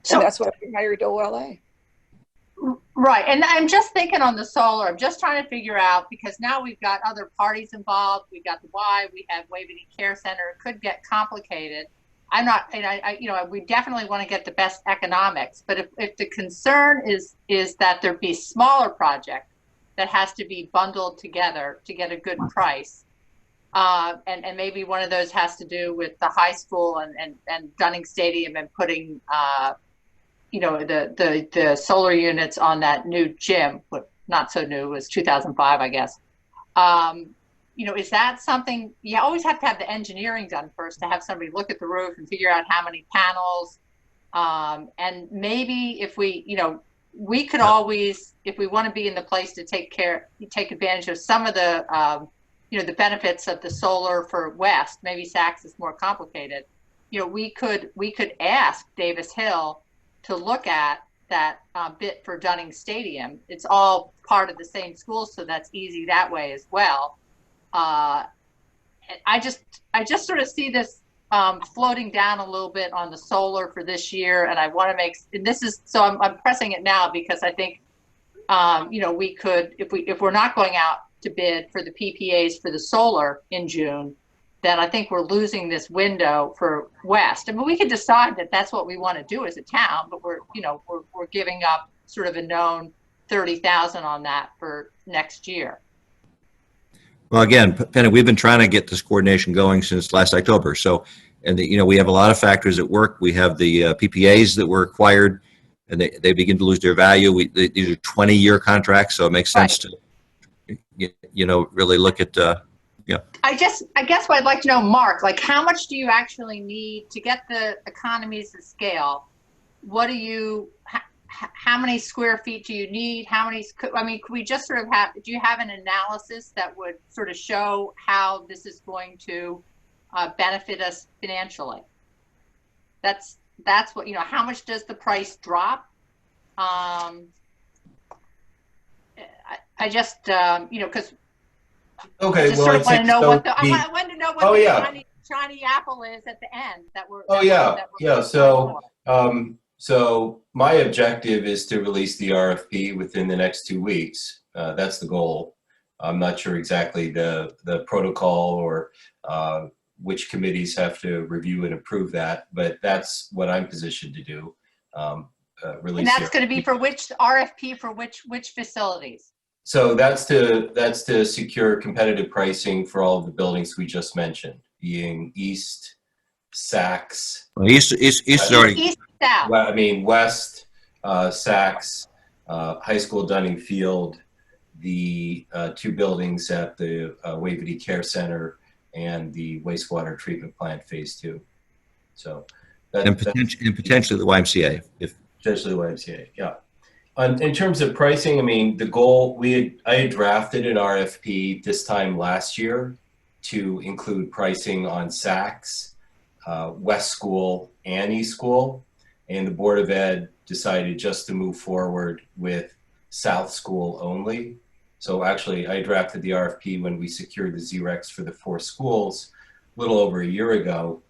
So that's why we hired OLA. Right, and I'm just thinking on the solar, I'm just trying to figure out, because now we've got other parties involved, we've got the Y, we have Waveney Care Center, it could get complicated. We definitely want to get the best economics, but if the concern is that there be smaller project that has to be bundled together to get a good price, and maybe one of those has to do with the high school and Dunning Stadium and putting the solar units on that new gym, but not so new, it was 2005, I guess. Is that something, you always have to have the engineering done first to have somebody look at the roof and figure out how many panels. And maybe if we could always, if we want to be in the place to take advantage of some of the, the benefits of the solar for West, maybe Saks is more complicated. We could ask Davis Hill to look at that bit for Dunning Stadium. It's all part of the same school, so that's easy that way as well. I just sort of see this floating down a little bit on the solar for this year, and I want to and this is, so I'm pressing it now because I think, we could, if we're not going out to bid for the PPAs for the solar in June, then I think we're losing this window for West. I mean, we could decide that that's what we want to do as a town, but we're giving up sort of a known 30,000 on that for next year. well, again, Penny, we've been trying to get this coordination going since last October. So, and we have a lot of factors at work. We have the PPAs that were acquired, and they begin to lose their value. These are 20-year contracts, so it makes sense to, really look at. I guess what I'd like to know, Mark, like how much do you actually need to get the economies of scale? What do you, how many square feet do you need? Could we just sort of do you have an analysis that would sort of show how this is going to benefit us financially? That's what, how much does the price drop? I I just, you know, because Okay, just well, sort I'd of want say to know so what the, the- I wanted to know what Oh, the yeah. shiny apple is at the end that we're. Oh, that yeah, we're yeah. applying So, for. so my objective is to release the RFP within the next 2 weeks. That's the goal. I'm not sure exactly the protocol or which committees have to review and approve that, but that's what I'm positioned to do. Release And that's the going to be RFP. for which RFP for which facilities? So that's to secure competitive pricing for all of the buildings we just mentioned, being East, Saks, Well, East is already, East, South. I mean, West, Saks, High School Dunning Field, the 2 buildings at the Waverty Care Center, and the wastewater treatment plant phase 2. So and that's potentially the YMCA. If potentially the YMCA, yeah. In terms of pricing, I mean, the goal, I had drafted an RFP this time last year to include pricing on Saks, West School, and East School. And the Board of Ed decided just to move forward with South School only. So actually, I drafted the RFP when we secured the ZREX for the 4 schools a little over a year ago.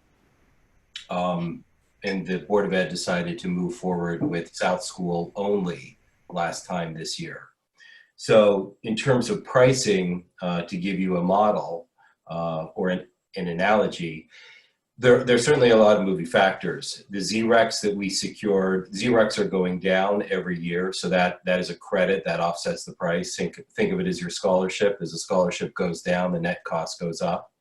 And the Board of Ed decided to move forward with South School only last time this year. So in terms of pricing, to give you a model or an analogy, there's certainly a lot of moving factors. The ZREX that we secured, ZREX are going down every year, so that is a credit that offsets the price. Think of it as your scholarship. As the scholarship goes down, the net cost goes up.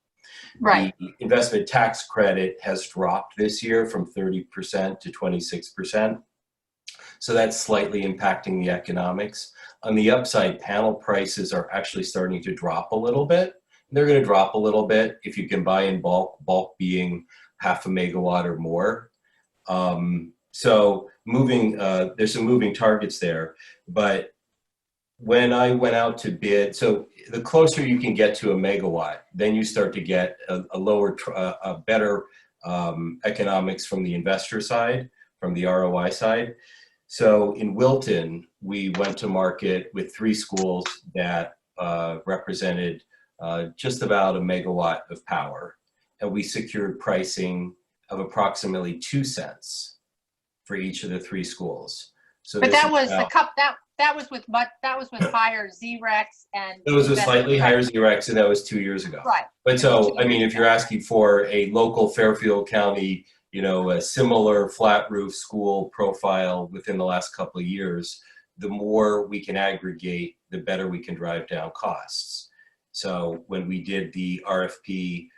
Right. The investment tax credit has dropped this year from 30% to 26%. So that's slightly impacting the economics. On the upside, panel prices are actually starting to drop a little bit. They're going to drop a little bit if you can buy in bulk, bulk being 0.5 megawatt or more. So there's some moving targets there. But when I went out to bid, so the closer you can get to a megawatt, then you start to get a better economics from the investor side, from the ROI side. So in Wilton, we went to market with 3 schools that represented just about a megawatt of power. And we secured pricing of approximately 2 cents for each of the 3 schools. So But that was that was with higher ZREX and. It was a slightly higher ZREX, and that was 2 years ago. Right. But so, I mean, if you're asking for a local Fairfield County, you know, a similar flat roof school profile within the last couple of years, the more we can aggregate, the better we can drive down costs. So when we did the RFP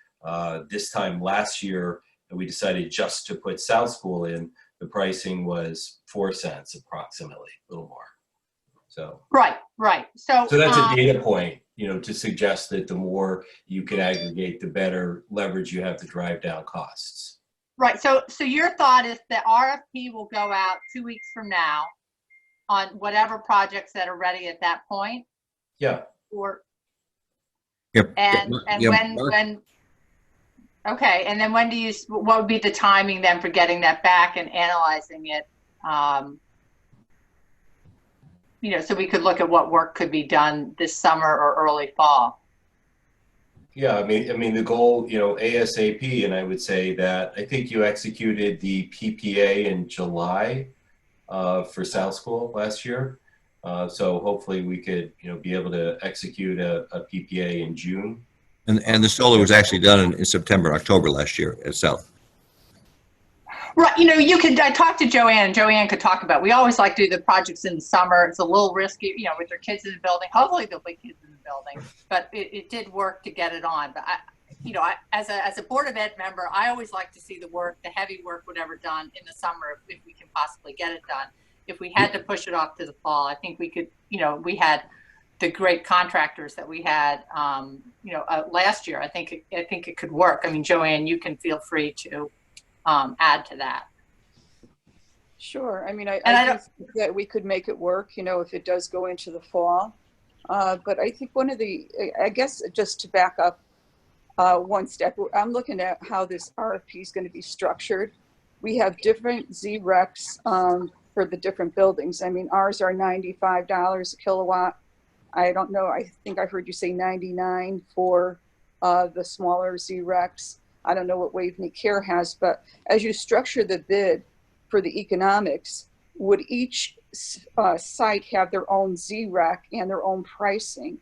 this time last year, and we decided just to put South School in, the pricing was 4 cents approximately, a little more. So Right. So that's a data point, you know, to suggest that the more you can aggregate, the better leverage you have to drive down costs. Right. So your thought is the RFP will go out 2 weeks from now on whatever projects that are ready at that point? Yeah. Or yep. and Yep. when okay, and then what would be the timing then for getting that back and analyzing it? You know, so we could look at what work could be done this summer or early fall. Yeah, I mean the goal, you know, ASAP, and I would say that I think you executed the PPA in July for South School last year. So hopefully we could, you know, be able to execute a PPA in June. And the solar was actually done in September, October last year at South. Right. You know, I talked to Joanne, and Joanne could talk about, we always like to do the projects in the summer. It's a little risky, you know, with their kids in the building. Hopefully there'll be kids in the building, but it did work to get it on. But as a Board of Ed member, I always like to see the heavy work, whatever done in the summer, if we can possibly get it done. If we had to push it off to the fall, I think we could, you know, we had the great contractors that we had, last year. I think it could work. I mean, Joanne, you can feel free to add to that. Sure. I mean, I think that we could make it work, you know, if it does go into the fall. But I think I guess just to back up one step, I'm looking at how this RFP is going to be structured. We have different ZRECs for the different buildings. I mean, ours are $95 a kilowatt. I don't know, I think I heard you say 99 for the smaller Z-Rex. I don't know what Waveney Care has, but as you structure the bid for the economics, would each site have their own Z-Rec and their own pricing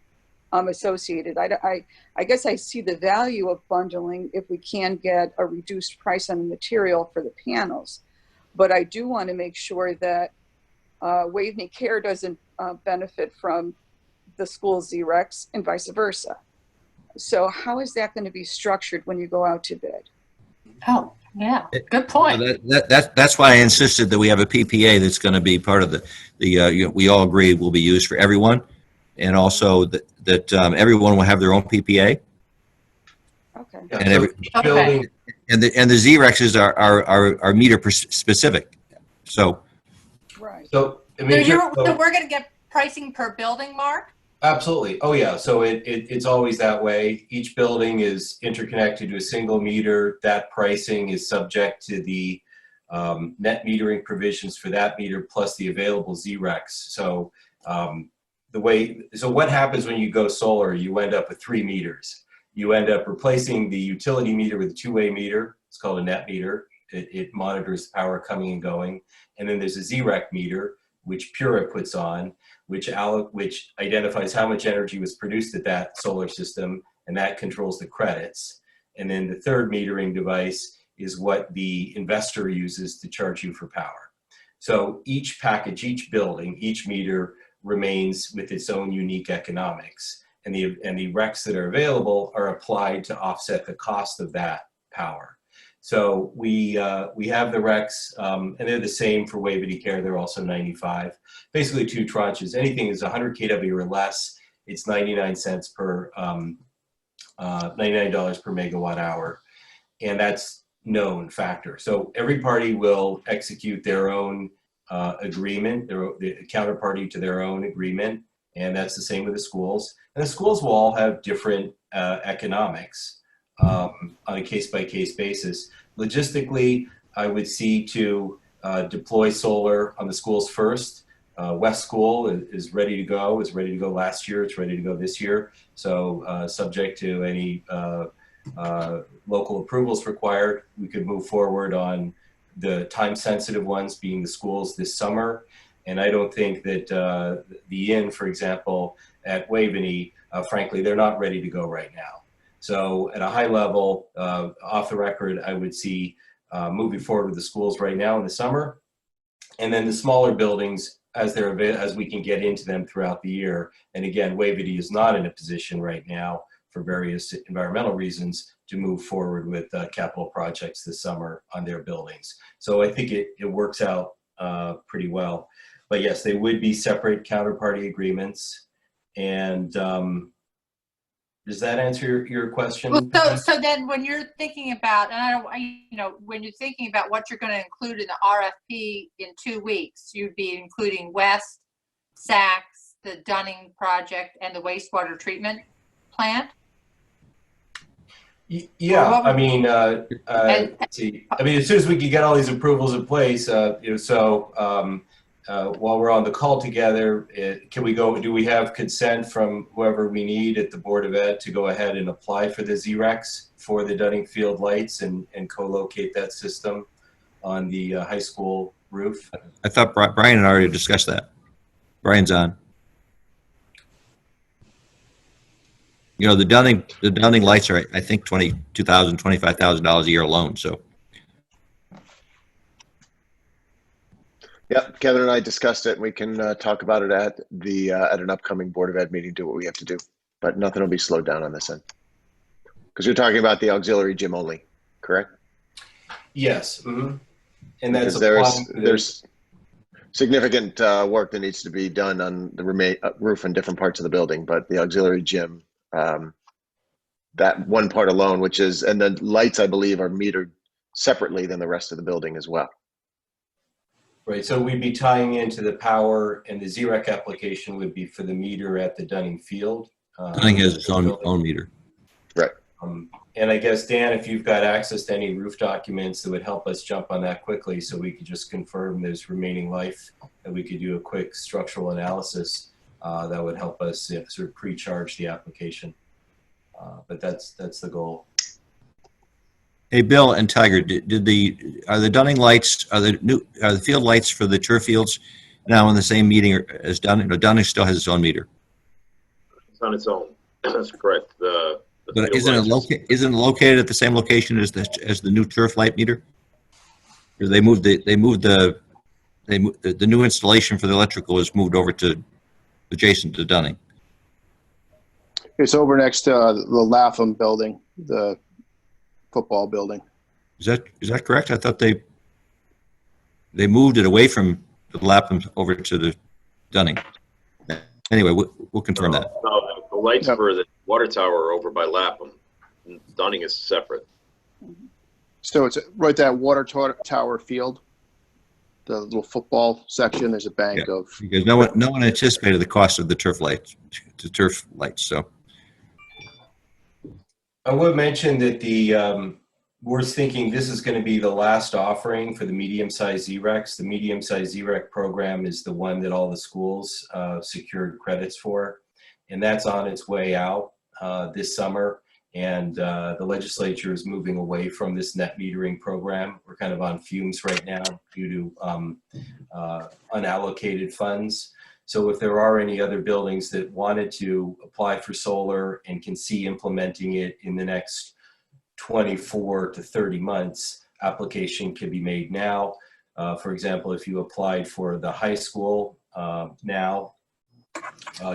associated? I guess I see the value of bundling if we can get a reduced price on the material for the panels. But I do want to make sure that Waveney Care doesn't benefit from the school Z-Rex and vice versa. So how is that going to be structured when you go out to bid? Oh, yeah, good point. That's why I insisted that we have a PPA that's going to be part of the we all agree will be used for everyone, and also that everyone will have their own PPA. Okay. Yeah, And so each building, and the Z-Rexes are meter specific. So Right. so I So, mean, so we're going to get pricing per building, Mark? absolutely. Oh yeah. So it's always that way. Each building is interconnected to a single meter. That pricing is subject to the net metering provisions for that meter plus the available Z-Rex. So so what happens when you go solar? You end up with 3 meters. You end up replacing the utility meter with a 2-way meter. It's called a net meter. It monitors the power coming and going. And then there's a Z-Rec meter, which Pura puts on, which identifies how much energy was produced at that solar system, and that controls the credits. And then the third metering device is what the investor uses to charge you for power. So each package, each building, each meter remains with its own unique economics. And the RECs that are available are applied to offset the cost of that power. So we have the RECs, and they're the same for Waveney Care. They're also 95. Basically 2 tranches. Anything is 100 kW or less, it's 99 cents per $99 per megawatt hour, and that's known factor. So every party will execute their own agreement, the counterparty to their own agreement, and that's the same with the schools. And the schools will all have different economics on a case-by-case basis. Logistically, I would see to deploy solar on the schools first. West School is ready to go. It's ready to go last year. It's ready to go this year. So subject to any local approvals required, we could move forward on the time-sensitive ones being the schools this summer. And I don't think that the Inn, for example, at Waveney, frankly, they're not ready to go right now. So at a high level, off the record, I would see moving forward with the schools right now in the summer. And then the smaller buildings, as we can get into them throughout the year. And again, Waveney is not in a position right now for various environmental reasons to move forward with capital projects this summer on their buildings. So I think it works out pretty well. But yes, they would be separate counterparty agreements. And does that answer your question? Well, so then when you're thinking about, and when you're thinking about what you're going to include in the RFP in 2 weeks, you'd be including West, Saks, the Dunning project, and the wastewater treatment plant? Yeah, I mean, let's see. I mean, as soon as we can get all these approvals in place, while we're on the call together, do we have consent from whoever we need at the Board of Ed to go ahead and apply for the Z-Rex for the Dunning Field lights and co-locate that system on the high school roof? I thought Brian had already discussed that. Brian's on. You know, the Dunning lights are, I think, $22,000, $25,000 a year alone. So. Yep, Kevin and I discussed it. We can talk about it at an upcoming Board of Ed meeting. Do what we have to do, but nothing will be slowed down on this end. Because you're talking about the auxiliary gym only, correct? Yes, mm-hmm. And that's there's significant work that needs to be done on the roof and different parts of the building, but the auxiliary gym, that one part alone, and the lights, I believe, are metered separately than the rest of the building as well. Right, so we'd be tying into the power, and the Z-Rec application would be for the meter at the Dunning Field. Dunning has its own meter. Right. And I guess, Dan, if you've got access to any roof documents that would help us jump on that quickly so we could just confirm there's remaining life and we could do a quick structural analysis, that would help us sort of pre-charge the application. But that's the goal. Hey, Bill and Tiger, are the Dunning lights, are the field lights for the turf fields now in the same meeting as Dunning? No, Dunning still has its own meter. It's on its own. That's correct. The But field lights isn't it located at the same location as the new turf light meter? Or they moved the new installation for the electrical is moved over to adjacent to Dunning. It's over next to the Lapham building, the football building. Is that correct? I thought they moved it away from the Lapham over to the Dunning. Anyway, we'll confirm that. No, the lights Yep. for the water tower are over by Lapham. Dunning is separate. So it's right that water tower field, the little football section. There's a bank of. Because no one anticipated the cost of the turf lights, so. I would mention that we're thinking this is going to be the last offering for the medium-sized ZRECs. The medium-sized ZREC program is the one that all the schools secured credits for, and that's on its way out this summer. And the legislature is moving away from this net metering program. We're kind of on fumes right now due to unallocated funds. So if there are any other buildings that wanted to apply for solar and can see implementing it in the next 24 to 30 months, application can be made now. For example, if you applied for the high school now,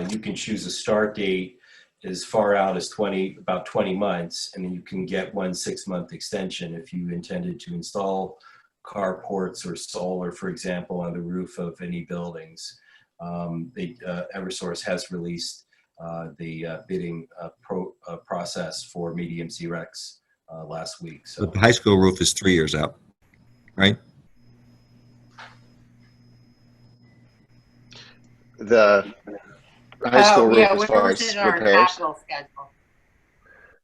you can choose a start date as far out as about 20 months, and then you can get 1 6-month extension if you intended to install carports or solar, for example, on the roof of any buildings. Eversource has released the bidding process for medium ZRECs last week. So But the high school roof is 3 years out, right? The high school roof yeah, as we're far as in our repairs. capital schedule.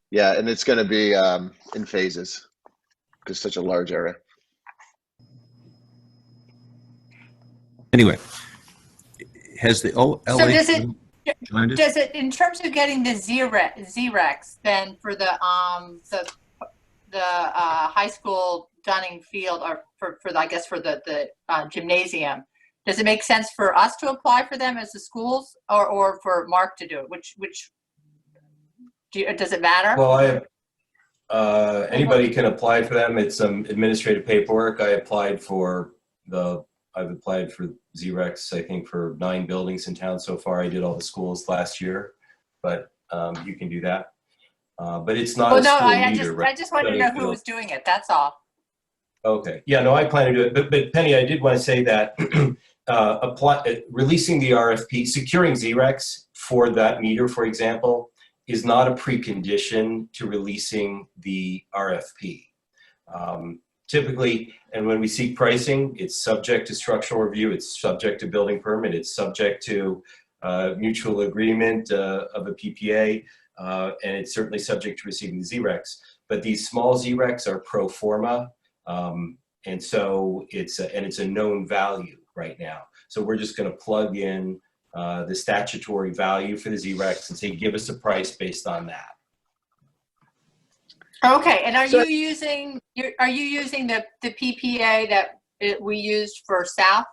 Yeah, and it's going to be in phases because such a large area. Anyway, has the OLA So joined us? does it, in terms of getting the ZRECs, then for the high school Dunning Field, or for the gymnasium, does it make sense for us to apply for them as the schools, or for Mark to do it? Which does it matter? well, anybody can apply for them. It's some administrative paperwork. I've applied for ZRECs, I think, for 9 buildings in town so far. I did all the schools last year, but you can do that. But it's not Well, a no, school I meter, right? just wanted to know who was doing it. That's all. Okay. Yeah, no, I plan to do it. But Penny, I did want to say that releasing the RFP, securing ZRECs for that meter, for example, is not a precondition to releasing the RFP. Typically, and when we seek pricing, it's subject to structural review, it's subject to building permit, it's subject to mutual agreement of a PPA, and it's certainly subject to receiving the ZRECs. But these small ZRECs are pro forma, and so it's a known value right now. So we're just going to plug in the statutory value for the ZRECs and say, give us a price based on that. Okay, and are you using the PPA that we used for South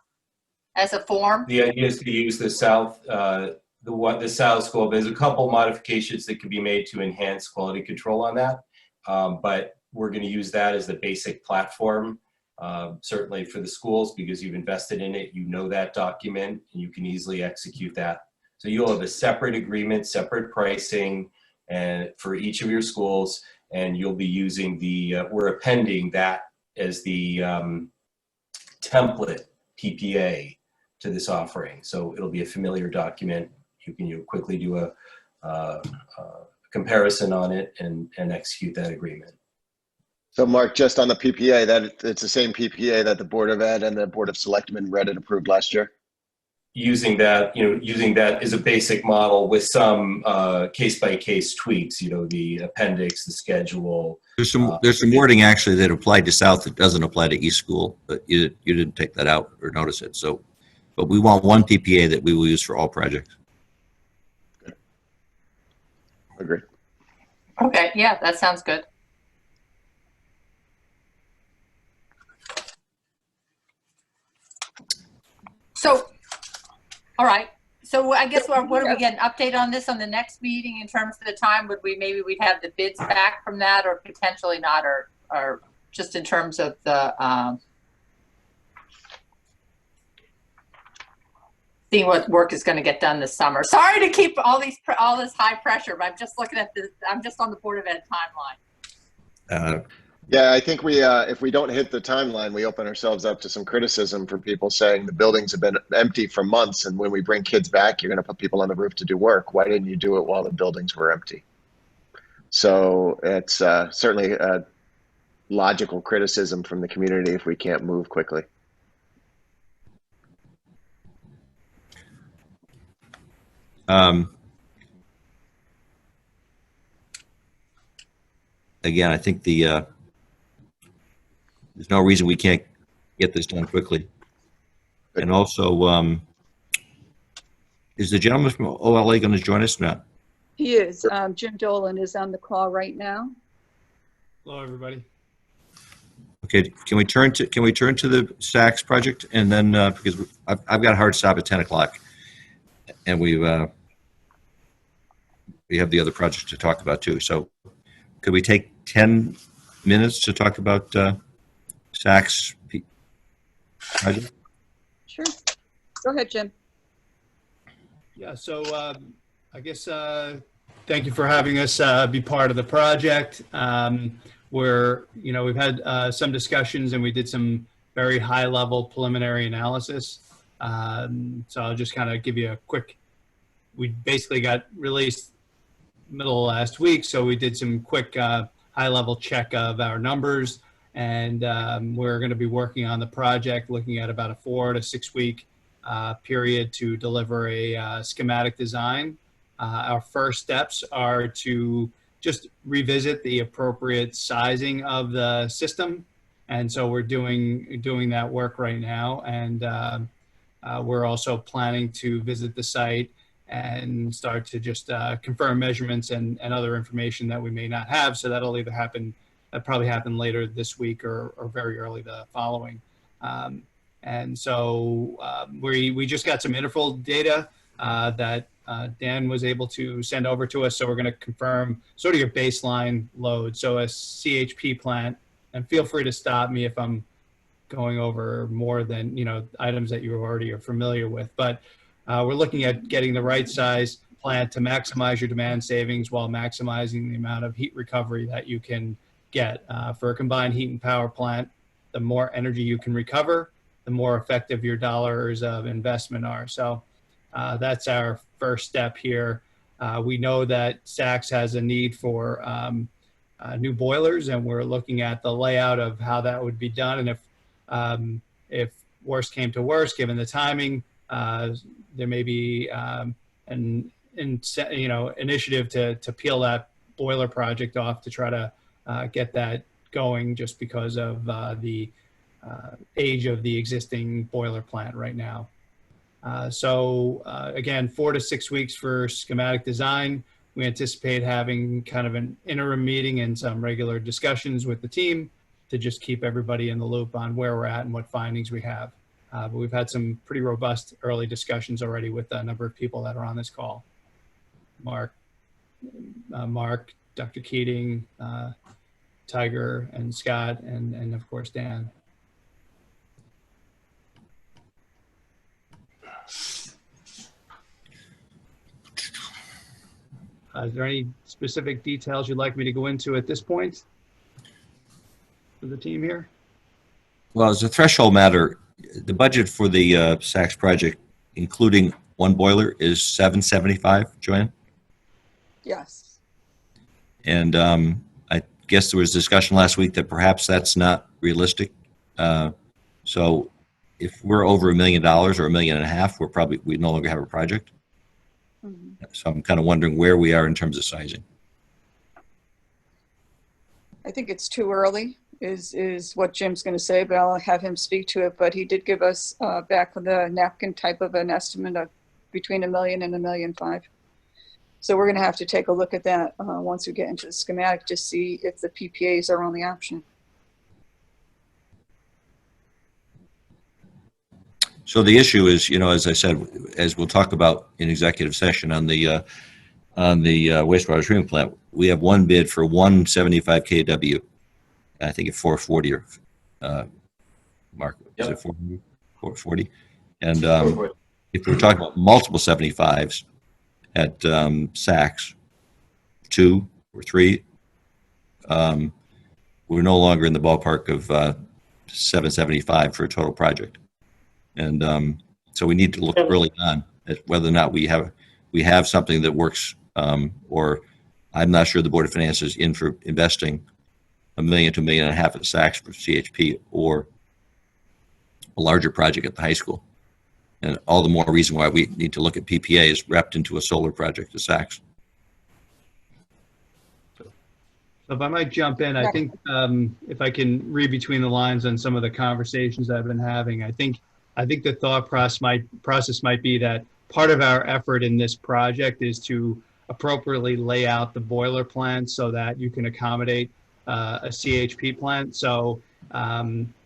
as a form? The idea is to use the South, the South School. There's a couple modifications that could be made to enhance quality control on that, but we're going to use that as the basic platform, certainly for the schools, because you've invested in it, you know that document, and you can easily execute that. So you'll have a separate agreement, separate pricing, and for each of your schools. And you'll be using we're appending that as the template PPA to this offering. So it'll be a familiar document. You can quickly do a comparison on it and execute that agreement. So Mark, just on the PPA, that it's the same PPA that the Board of Ed and the Board of Selectmen read and approved last year? Using that as a basic model with some case-by-case tweaks, the appendix, the schedule. There's some wording actually that applied to South that doesn't apply to East School, but you didn't take that out or notice it. So, but we want one PPA that we will use for all projects. Agree. Okay, yeah, that sounds good. So, all right. So I guess what do we get an update on this on the next meeting in terms of the time? Would we maybe we'd have the bids back from that, or potentially not, or just in terms of the seeing what work is going to get done this summer. Sorry to keep all this high pressure, but I'm just looking at this. I'm just on the Board of Ed timeline. Yeah, I think we, if we don't hit the timeline, we open ourselves up to some criticism from people saying the buildings have been empty for months, and when we bring kids back, you're going to put people on the roof to do work. Why didn't you do it while the buildings were empty? So it's certainly a logical criticism from the community if we can't move quickly. Again, I think there's no reason we can't get this done quickly. And also, is the gentleman from OLA going to join us or not? He is. Jim Dolan is on the call right now. Hello, everybody. Okay, can we turn to the Saks project, and then because I've got a hard stop at 10 o'clock, and we have the other project to talk about too. So, could we take 10 minutes to talk about Saks project? Sure. Go ahead, Jim. Yeah, so I guess thank you for having us be part of the project. Where, we've had some discussions and we did some very high level preliminary analysis. So I'll just kind of give you a quick, we basically got released middle of last week. So we did some quick high level check of our numbers, and we're going to be working on the project, looking at about a 4 to 6 week period to deliver a schematic design. Our first steps are to just revisit the appropriate sizing of the system. And so we're doing that work right now. And we're also planning to visit the site and start to just confirm measurements and other information that we may not have. So that'll either probably happen later this week or very early the following. And so we just got some interval data that Dan was able to send over to us. So we're going to confirm sort of your baseline load. So a CHP plant, and feel free to stop me if I'm going over more than, items that you already are familiar with. But we're looking at getting the right size plant to maximize your demand savings while maximizing the amount of heat recovery that you can get. For a combined heat and power plant, the more energy you can recover, the more effective your dollars of investment are. So that's our first step here. We know that Saks has a need for new boilers, and we're looking at the layout of how that would be done. And if worst came to worst, given the timing, there may be an initiative to peel that boiler project off to try to get that going, just because of the age of the existing boiler plant right now. So again, 4 to 6 weeks for schematic design. We anticipate having kind of an interim meeting and some regular discussions with the team to just keep everybody in the loop on where we're at and what findings we have. But we've had some pretty robust early discussions already with a number of people that are on this call. Mark, Dr. Keating, Tiger, and Scott, and of course, Dan. Is there any specific details you'd like me to go into at this point for the team here? Well, as a threshold matter, the budget for the Saks project, including one boiler, is $775, Joanne? Yes. And I guess there was discussion last week that perhaps that's not realistic. So if we're over $1 million or $1.5 million, we no longer have a project. Mm-hmm. So I'm kind of wondering where we are in terms of sizing. I think it's too early is what Jim's going to say, but I'll have him speak to it. But he did give us back the napkin type of an estimate of between $1 million and $1.5 million. So we're going to have to take a look at that once we get into the schematic to see if the PPA is our only option. So the issue is, as I said, as we'll talk about in executive session on the wastewater treatment plant, we have one bid for 175 kW. I think it's 440 or Mark, is it 440? 440? And if we're talking about multiple 75s at Saks, 2 or 3, we're no longer in the ballpark of 775 for a total project. And so we need to look early on at whether or not we have something that works, or I'm not sure the Board of Finance is in for investing $1 million to $1.5 million at Saks for CHP, or a larger project at the high school. And all the more reason why we need to look at PPAs wrapped into a solar project at Saks. So if I might jump in, I think if I can read between the lines on some of the conversations I've been having, I think the thought process might be that part of our effort in this project is to appropriately lay out the boiler plant so that you can accommodate a CHP plant. So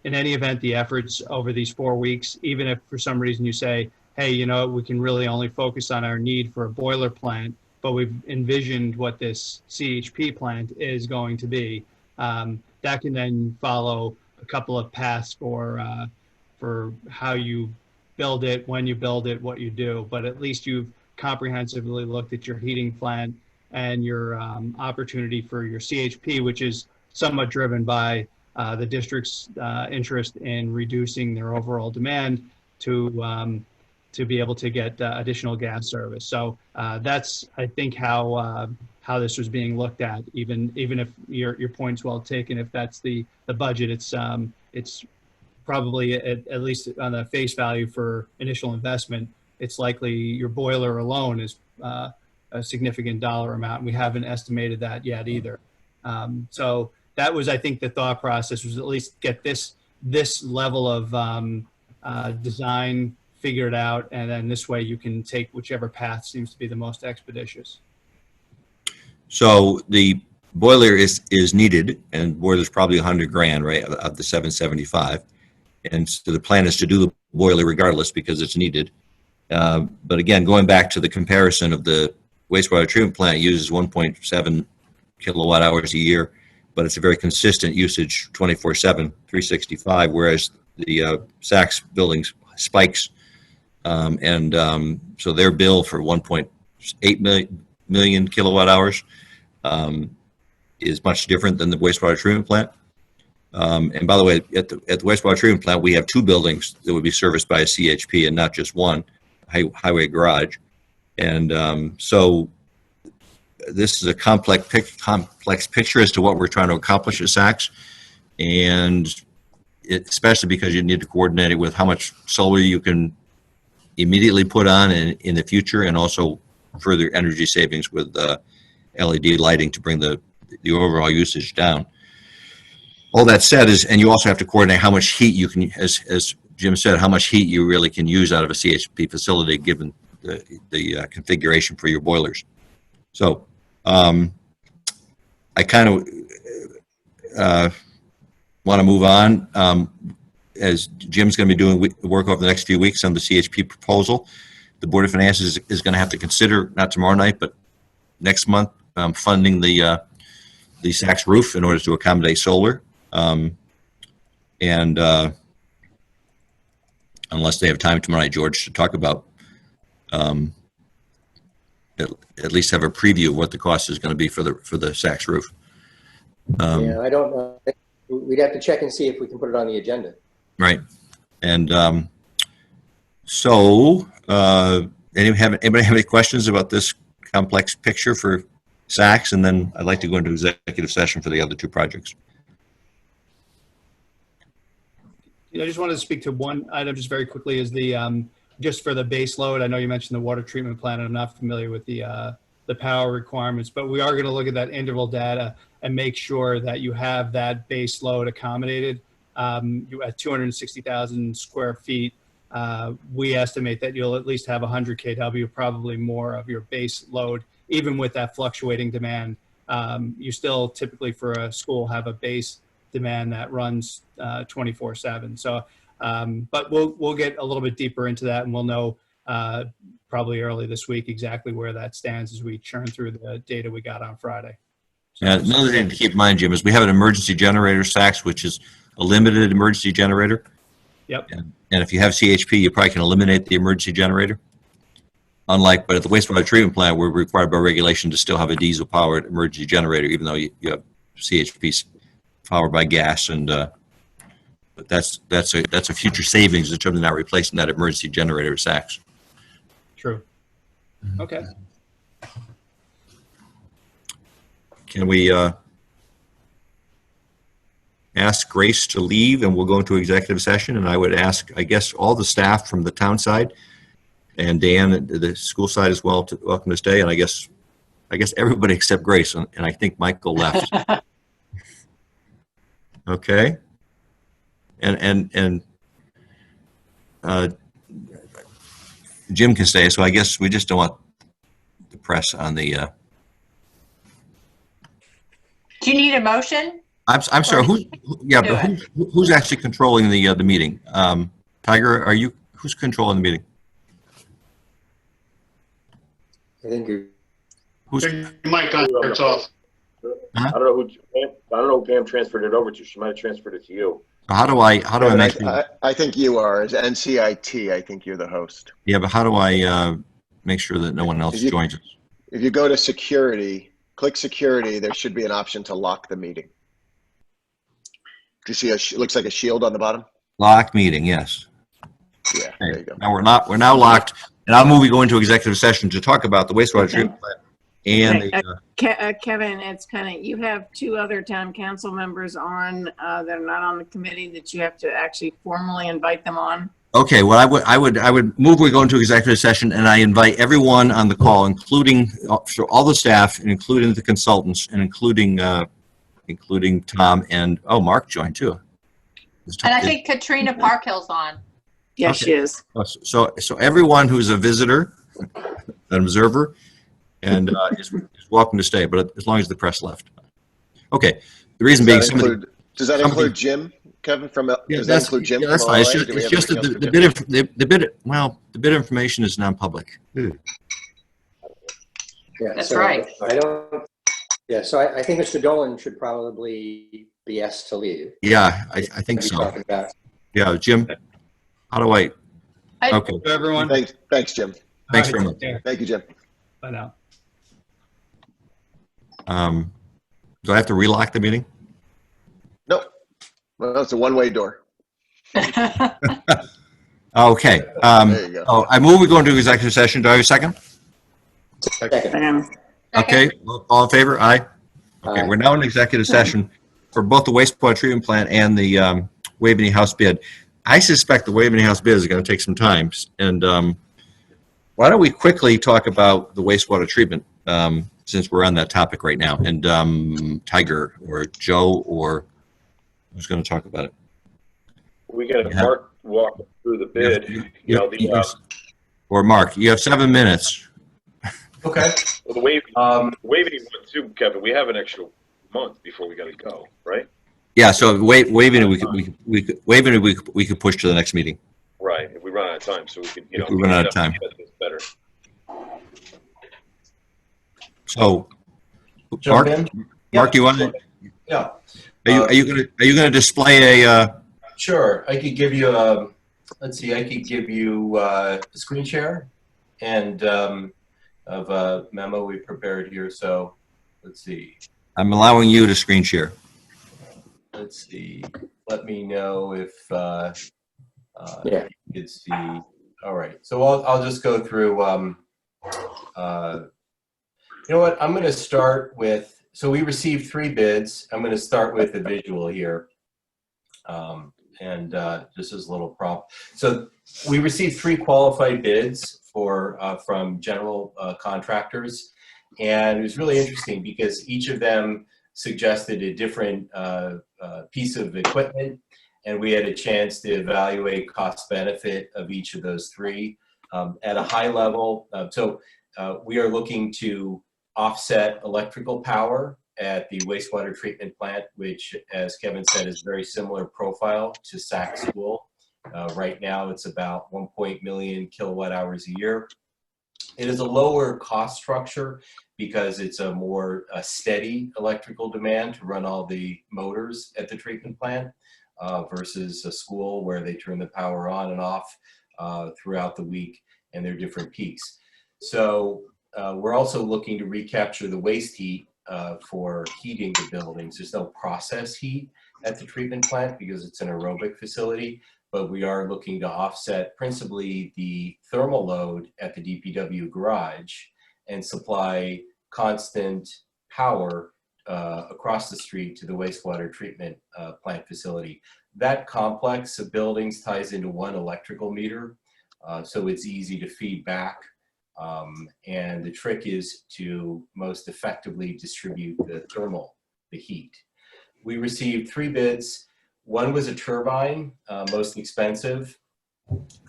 in any event, the efforts over these 4 weeks, even if for some reason you say, hey, we can really only focus on our need for a boiler plant, but we've envisioned what this CHP plant is going to be, that can then follow a couple of paths for how you build it, when you build it, what you do. But at least you've comprehensively looked at your heating plant and your opportunity for your CHP, which is somewhat driven by the district's interest in reducing their overall demand to be able to get additional gas service. So that's, I think, how this was being looked at. Even if your point's well taken, if that's the budget, it's probably at least on the face value for initial investment, it's likely your boiler alone is a significant dollar amount. And we haven't estimated that yet either. So that was, I think, the thought process was at least get this level of design figured out, and then this way you can take whichever path seems to be the most expeditious. So the boiler is needed, and boiler's probably $100,000, right, of the 775. And so the plan is to do the boiler regardless because it's needed. But again, going back to the comparison of the wastewater treatment plant uses 1.7 kilowatt hours a year, but it's a very consistent usage 24/7, 365, whereas the Saks buildings spikes. So their bill for 1.8 million kilowatt hours is much different than the wastewater treatment plant. And by the way, at the wastewater treatment plant, we have 2 buildings that would be serviced by a CHP and not just one, highway garage. And so this is a complex picture as to what we're trying to accomplish at Saks. And especially because you need to coordinate it with how much solar you can immediately put on in the future, and also further energy savings with LED lighting to bring the overall usage down. All that said and you also have to coordinate how much heat you can, as Jim said, how much heat you really can use out of a CHP facility given the configuration for your boilers. So I kind of want to move on. As Jim's going to be doing work over the next few weeks on the CHP proposal, the Board of Finance is going to have to consider, not tomorrow night, but next month, funding the Saks roof in order to accommodate solar. Unless they have time tomorrow night, George, to talk about, at least have a preview of what the cost is going to be for the Saks roof. Yeah, I don't know. We'd have to check and see if we can put it on the agenda. Right. And anybody have any questions about this complex picture for Saks? And then I'd like to go into executive session for the other 2 projects. I just wanted to speak to one item just very quickly, is the just for the base load. I know you mentioned the water treatment plant, and I'm not familiar with the power requirements, but we are going to look at that interval data and make sure that you have that base load accommodated. You at 260,000 square feet, we estimate that you'll at least have 100 kW, probably more of your base load, even with that fluctuating demand. You still typically for a school have a base demand that runs 24/7. So, but we'll get a little bit deeper into that, and we'll know probably early this week exactly where that stands as we churn through the data we got on Friday. So, Another thing to keep in mind, Jim, is we have an emergency generator, SACS, which is a limited emergency generator. Yep. And if you have CHP, you probably can eliminate the emergency generator. But at the wastewater treatment plant, we're required by regulation to still have a diesel-powered emergency generator, even though you have CHP powered by gas. And but that's a future savings in terms of not replacing that emergency generator with SACS. True. Okay. Can we ask Grace to leave, and we'll go into executive session? And I would ask, I guess, all the staff from the town side and Dan, the school side as well, to welcome to stay. And I guess everybody except Grace, and I think Michael left. Okay. And Jim can stay. So I guess we just don't want the press on the. Do you need a motion? I'm sorry. Who's actually controlling the meeting? Tiger, who's controlling the meeting? I think you're. Who's? Your mic on, it's off. I don't know who Pam transferred it over to. She might have transferred it to you. How do I make? I think you are. As NCIT, I think you're the host. Yeah, but how do I make sure that no one else joins us? If you go to security, click security, there should be an option to lock the meeting. Do you see it looks like a shield on the bottom? Lock meeting, yes. Yeah, there you go. Now we're now locked, and I'll move. We go into executive session to talk about the wastewater treatment plant and Kevin, it's kind of, you have two other town council members on that are not on the committee that you have to actually formally invite them on. Okay, well, I would move we go into executive session, and I invite everyone on the call, including all the staff, and including the consultants, and including Tom and Mark joined too. And I think Katrina Parkhill's on. Yes, she is. So everyone who's a visitor, an observer, and is welcome to stay, but as long as the press left. Okay. The reason being, does that include Jim, Kevin? Does that include Jim? Yeah, that's fine. It's just that the bid information is non-public. Yeah, That's so right. So I think Mr. Dolan should probably be asked to leave. Yeah, I think so. Yeah, Jim. How do I? Okay. Everyone. Thanks, Jim. Thanks very much. Thank you, Jim. Bye now. Do I have to relock the meeting? Nope. Well, it's a one-way door. Okay. There you go. I move we go into executive session. Do I have a second? Second. Okay. All in favor? Aye. Okay. Aye. We're now in executive session for both the wastewater treatment plant and the Waveney House bid. I suspect the Waveney House bid is going to take some time. And why don't we quickly talk about the wastewater treatment since we're on that topic right now. And Tiger or Joe or who's going to talk about it? We got Mark walk through the bid. Or Mark, you have 7 minutes. Okay. Well, the Waveney one too, Kevin. We have an extra month before we got to go, right? Yeah. So Waveney, we could push to the next meeting. Right. If we run out of time, so we could, If we run out of time. Better. So, Jump Mark, in? Mark, do you want to? Yeah. Are you going to display a? Sure. I could give you a. Let's see. I could give you a screen share, and of a memo we prepared here. So, let's see. I'm allowing you to screen share. Let's see. Let me know if Yeah. you can see. All right. So I'll just go through. You know what? I'm going to start with. So we received 3 bids. I'm going to start with the visual here, and just as a little prompt. So we received 3 qualified bids from general contractors, and it was really interesting because each of them suggested a different piece of equipment And we had a chance to evaluate cost benefit of each of those three at a high level. We are looking to offset electrical power at the wastewater treatment plant, which, as Kevin said, is very similar profile to Sac School. Right now, it's about 1 million kilowatt hours a year. It is a lower cost structure because it's a more steady electrical demand to run all the motors at the treatment plant versus a school where they turn the power on and off throughout the week, and there are different peaks. So we're also looking to recapture the waste heat for heating the buildings. There's no process heat at the treatment plant because it's an aerobic facility, but we are looking to offset principally the thermal load at the DPW garage and supply constant power across the street to the wastewater treatment plant facility. That complex of buildings ties into one electrical meter, so it's easy to feed back. And the trick is to most effectively distribute the heat. We received 3 bids. One was a turbine, most expensive.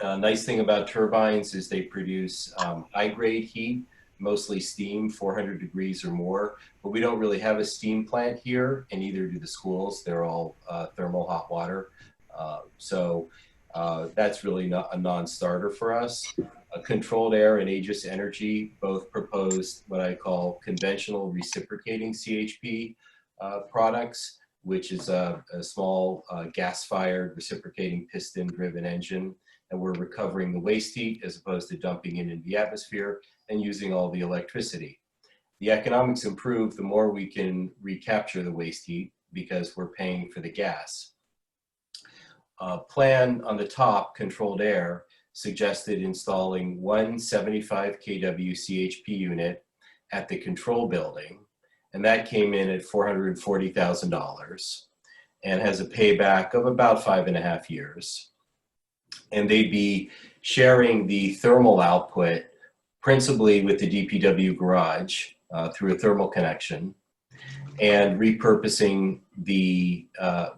Nice thing about turbines is they produce high-grade heat, mostly steam, 400 degrees or more. But we don't really have a steam plant here, and neither do the schools. They're all thermal hot water. That's really not a non-starter for us. Controlled Air and Aegis Energy both proposed what I call conventional reciprocating CHP products, which is a small gas-fired reciprocating piston-driven engine, and we're recovering the waste heat as opposed to dumping it into the atmosphere and using all the electricity. The economics improve the more we can recapture the waste heat because we're paying for the gas. Plan on the top, Controlled Air, suggested installing one 75 kW CHP unit at the control building, and that came in at $440,000 and has a payback of about 5.5 years. And they'd be sharing the thermal output principally with the DPW garage through a thermal connection, and repurposing the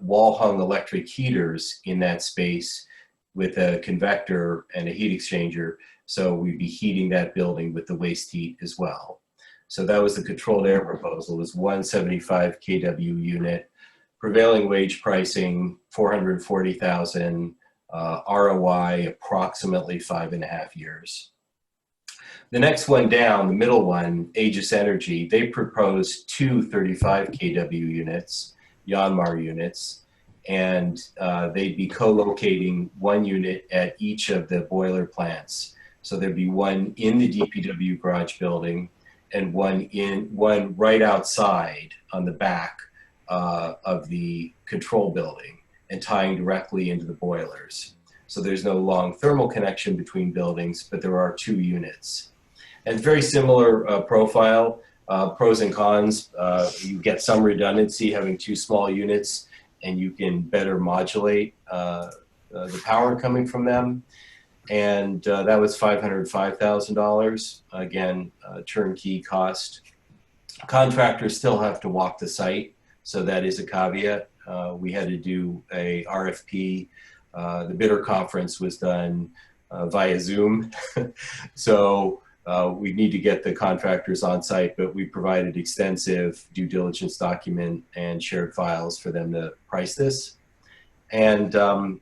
wall-hung electric heaters in that space with a convector and a heat exchanger. So we'd be heating that building with the waste heat as well. So that was the Controlled Air proposal, was 175 kW unit, prevailing wage pricing, $440,000, ROI approximately 5.5 years. The next one down, the middle one, Aegis Energy, they proposed 2 35 kW units, Yanmar units, and they'd be co-locating one unit at each of the boiler plants. So there'd be one in the DPW garage building and one right outside on the back of the control building and tying directly into the boilers. So there's no long thermal connection between buildings, but there are 2 units. And very similar profile, pros and cons. You get some redundancy having 2 small units, and you can better modulate the power coming from them. And that was $505,000. Again, turnkey cost. Contractors still have to walk the site, so that is a caveat. We had to do a RFP. The bidder conference was done via Zoom. So we need to get the contractors on site, but we provided extensive due diligence document and shared files for them to price this. And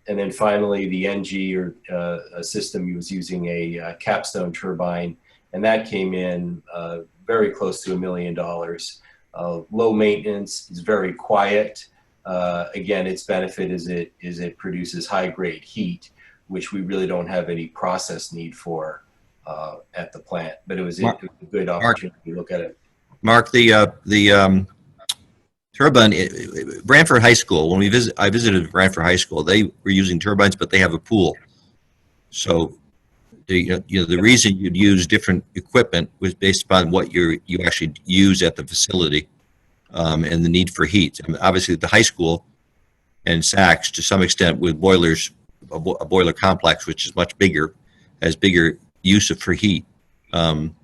then finally, the NG a system was using a capstone turbine, and that came in very close to $1 million. Low maintenance, it's very quiet. Again, its benefit is it produces high-grade heat, which we really don't have any process need for at the plant. But it was a good opportunity to look at it. Mark, the turbine, Brantford High School, when I visited Brantford High School, they were using turbines, but they have a pool. So the reason you'd use different equipment was based upon what you actually use at the facility, and the need for heat. I mean, obviously, the high school and SACs, to some extent, with boilers, a boiler complex, which is much bigger, has bigger use for heat than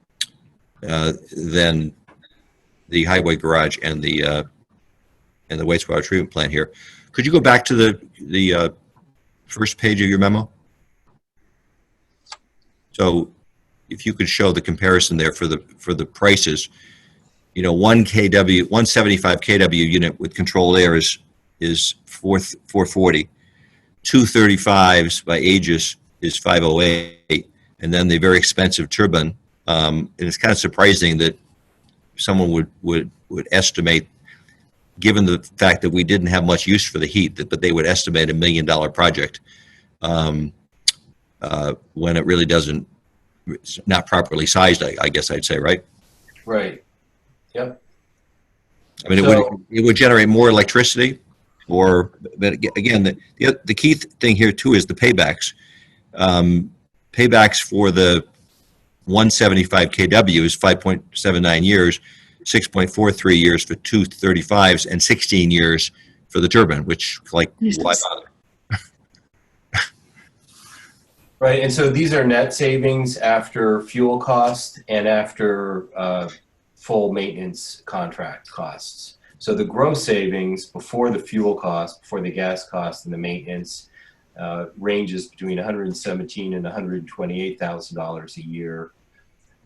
the highway garage and the wastewater treatment plant here. Could you go back to the first page of your memo? So if you could show the comparison there for the prices, 175 kW unit with controlled air is 440. 235s by Aegis is 508, and then the very expensive turbine. And it's kind of surprising that someone would estimate, given the fact that we didn't have much use for the heat, but they would estimate $1 million project when it really doesn't. It's not properly sized, I guess I'd say, right? Right. Yep. I mean, it would generate more electricity, but again, the key thing here too is the paybacks. Paybacks for the 175 kW is 5.79 years, 6.43 years for 235s, and 16 years for the turbine, which, like, why bother? Right, and so these are net savings after fuel cost and after full maintenance contract costs. So the gross savings before the fuel cost, before the gas cost and the maintenance ranges between $117,000 and $128,000 a year.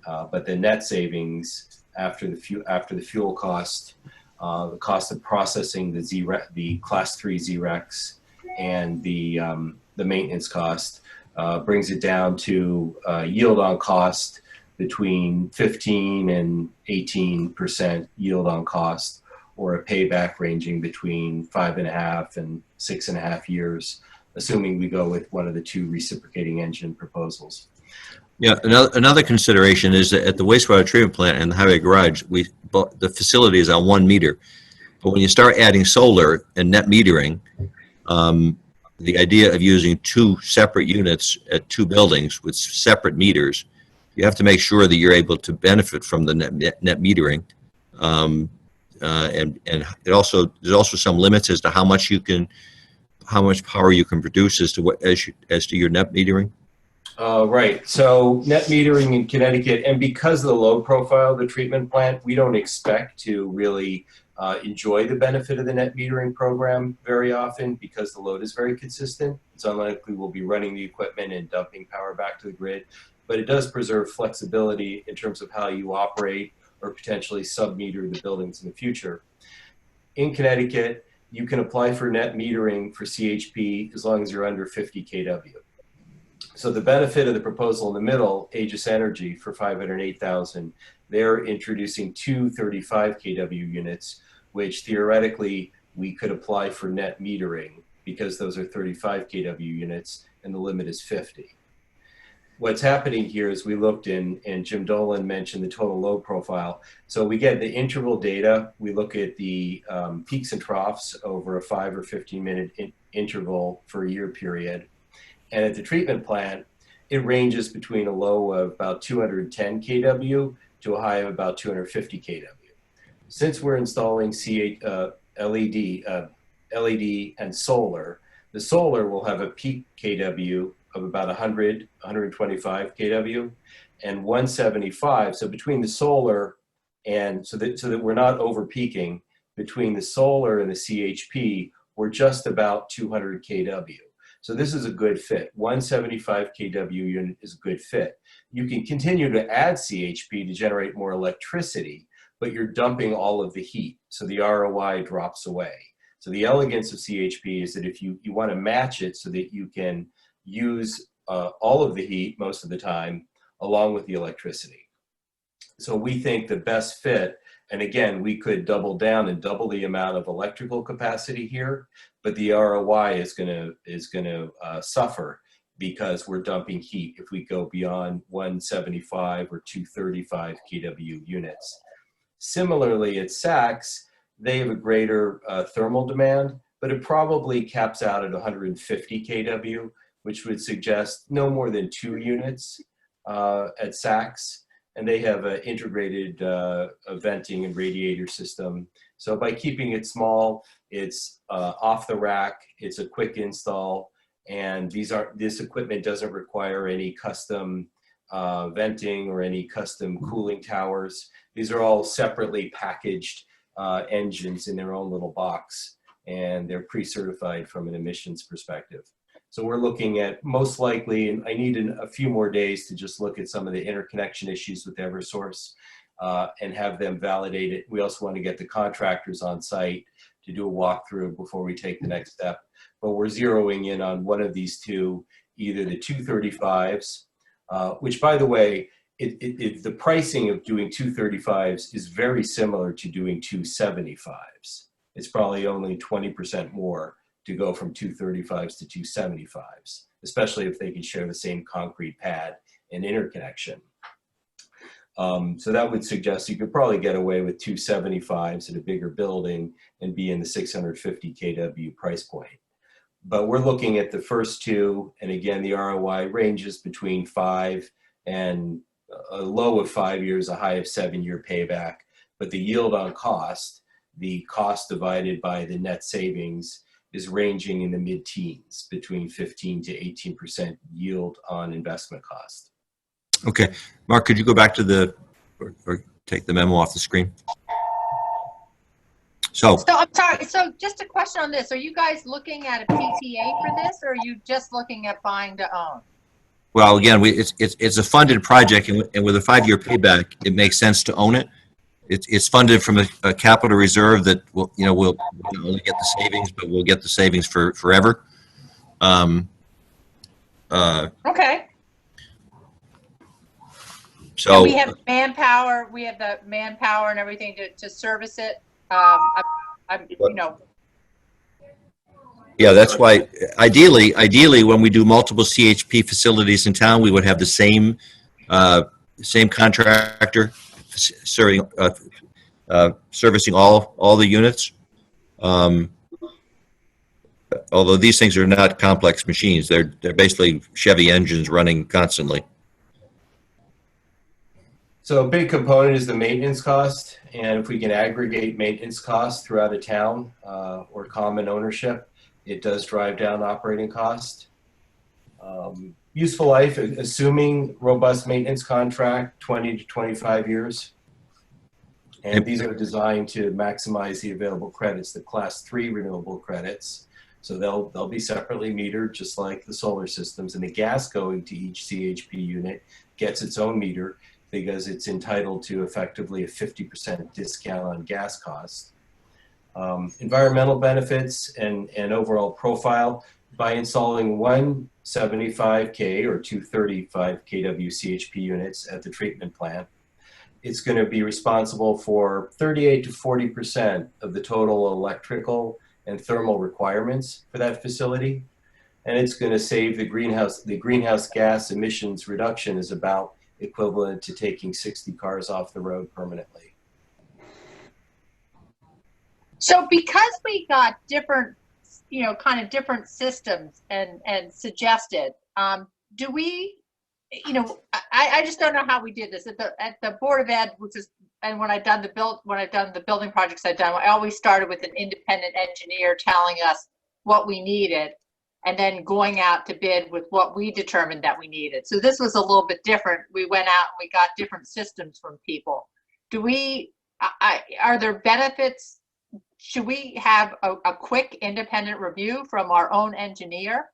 But the net savings after the fuel cost, the cost of processing the Class 3 ZREX, and the maintenance cost brings it down to yield on cost between 15 and 18% yield on cost, or a payback ranging between 5.5 and 6.5 years, assuming we go with one of the two reciprocating engine proposals. Yeah, another consideration is that at the wastewater treatment plant and the highway garage, the facility is on 1 meter. But when you start adding solar and net metering, the idea of using 2 separate units at 2 buildings with separate meters, you have to make sure that you're able to benefit from the net metering. And there's also some limits as to how much power you can produce as to your net metering. Right. So net metering in Connecticut, and because of the load profile of the treatment plant, we don't expect to really enjoy the benefit of the net metering program very often because the load is very consistent. It's unlikely we'll be running the equipment and dumping power back to the grid, but it does preserve flexibility in terms of how you operate or potentially sub-meter the buildings in the future. In Connecticut, you can apply for net metering for CHP as long as you're under 50 kW. So the benefit of the proposal in the middle, Aegis Energy, for $508,000, they're introducing 2 35 kW units, which theoretically we could apply for net metering because those are 35 kW units and the limit is 50. What's happening here is we looked in, and Jim Dolan mentioned the total load profile. So we get the interval data. We look at the peaks and troughs over a 5 or 15 minute interval for a year period. And at the treatment plant, it ranges between a low of about 210 kW to a high of about 250 kW. Since we're installing LED and solar, the solar will have a peak kW of about 100, 125 kW, and 175. So between the solar and so that we're not over peaking, between the solar and the CHP, we're just about 200 kW. So this is a good fit. 175 kW unit is a good fit. You can continue to add CHP to generate more electricity, but you're dumping all of the heat. So the ROI drops away. So the elegance of CHP is that if you want to match it so that you can use all of the heat most of the time along with the electricity. So we think the best fit, and again, we could double down and double the amount of electrical capacity here, but the ROI is going to suffer because we're dumping heat if we go beyond 175 or 235 kW units. Similarly, at Saks, they have a greater thermal demand, but it probably caps out at 150 kW, which would suggest no more than 2 units at Saks. And they have an integrated venting and radiator system. So by keeping it small, it's off the rack, it's a quick install, and this equipment doesn't require any custom venting or any custom cooling towers. These are all separately packaged engines in their own little box. and they're pre-certified from an emissions perspective. So we're looking at most likely, and I need a few more days to just look at some of the interconnection issues with Eversource and have them validate it. We also want to get the contractors on site to do a walkthrough before we take the next step. But we're zeroing in on one of these two, either the 235s, which, by the way, the pricing of doing 235s is very similar to doing 275s. It's probably only 20% more to go from 235s to 275s, especially if they can share the same concrete pad and interconnection. So that would suggest you could probably get away with 275s at a bigger building and be in the 650 kW price point. But we're looking at the first two, and again, the ROI ranges between 5 and a low of 5 years, a high of 7-year payback. But the yield on cost, the cost divided by the net savings, is ranging in the mid-teens, between 15 to 18% yield on investment cost. Okay, Mark, could you go back to or take the memo off the screen? So I'm sorry. So just a question on this. Are you guys looking at a PTA for this, or are you just looking at buying to own? well, again, it's a funded project, and with a 5-year payback, it makes sense to own it. It's funded from a capital reserve that we'll only get the savings, but we'll get the savings for forever. Okay. So and we have manpower. We have the manpower and everything to service it. Yeah, that's why ideally, when we do multiple CHP facilities in town, we would have the same contractor servicing all the units. Although these things are not complex machines, they're basically Chevy engines running constantly. So a big component is the maintenance cost, and if we can aggregate maintenance costs throughout a town or common ownership, it does drive down operating cost. Useful life, assuming robust maintenance contract, 20 to 25 years. And these are designed to maximize the available credits, the class 3 renewable credits. So they'll be separately metered, just like the solar systems, and the gas going to each CHP unit gets its own meter, because it's entitled to effectively a 50% discount on gas costs. Environmental benefits and overall profile, by installing one 75K or 235 kW CHP units at the treatment plant, it's going to be responsible for 38 to 40% of the total electrical and thermal requirements for that facility. And it's going to save the greenhouse gas emissions reduction is about equivalent to taking 60 cars off the road permanently. So because we got different, kind of different systems and suggested, do we, I just don't know how we did this at the Board of Ed, which is, and when I've done the building projects I've done, I always started with an independent engineer telling us what we needed, and then going out to bid with what we determined that we needed. So this was a little bit different. We went out and we got different systems from people. Are there benefits? Should we have a quick independent review from our own engineer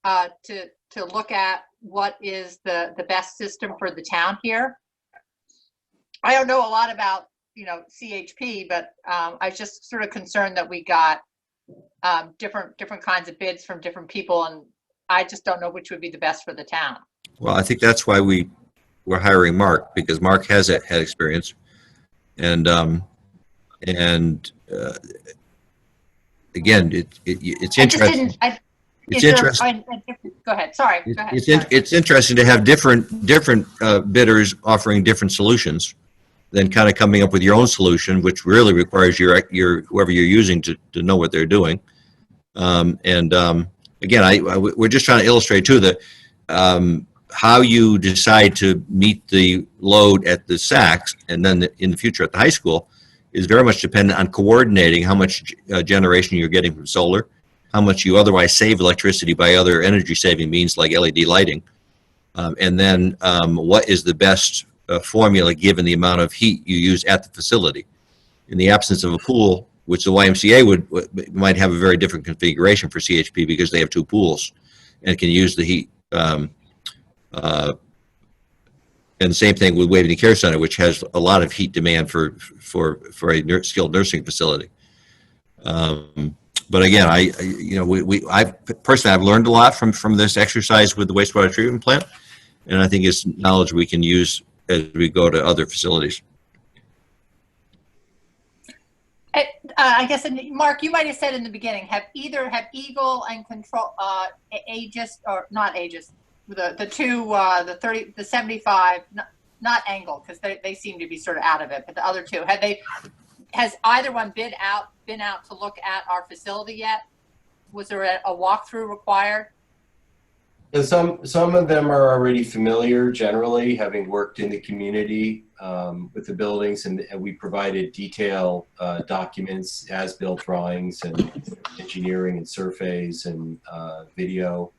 to look at what is the best system for the town here? I don't know a lot about, CHP, but I was just sort of concerned that we got different kinds of bids from different people, and I just don't know which would be the best for the town. Well, I think that's why we're hiring Mark, because Mark has had experience, and again, it's interesting. It's interesting. Go ahead. Sorry. Go ahead. It's interesting to have different bidders offering different solutions, then kind of coming up with your own solution, which really requires your whoever you're using to know what they're doing. Again, we're just trying to illustrate too that how you decide to meet the load at the SACs and then in the future at the high school is very much dependent on coordinating how much generation you're getting from solar, how much you otherwise save electricity by other energy saving means like LED lighting, and then what is the best formula given the amount of heat you use at the facility. In the absence of a pool, which the YMCA might have a very different configuration for CHP because they have 2 pools and can use the heat. And the same thing with Waveney Care Center, which has a lot of heat demand for a skilled nursing facility. But again, I've learned a lot from this exercise with the wastewater treatment plant, and I think it's knowledge we can use as we go to other facilities. I guess, Mark, you might have said in the beginning, have Eagle and Control, Aegis, or not Aegis, the 2, the 30, the 75, not Angle, because they seem to be sort of out of it, but the other 2, has either one been out to look at our facility yet? Was there a walkthrough required? Some of them are already familiar, generally, having worked in the community with the buildings, and we provided detailed documents, as-built drawings, and engineering and surveys and video.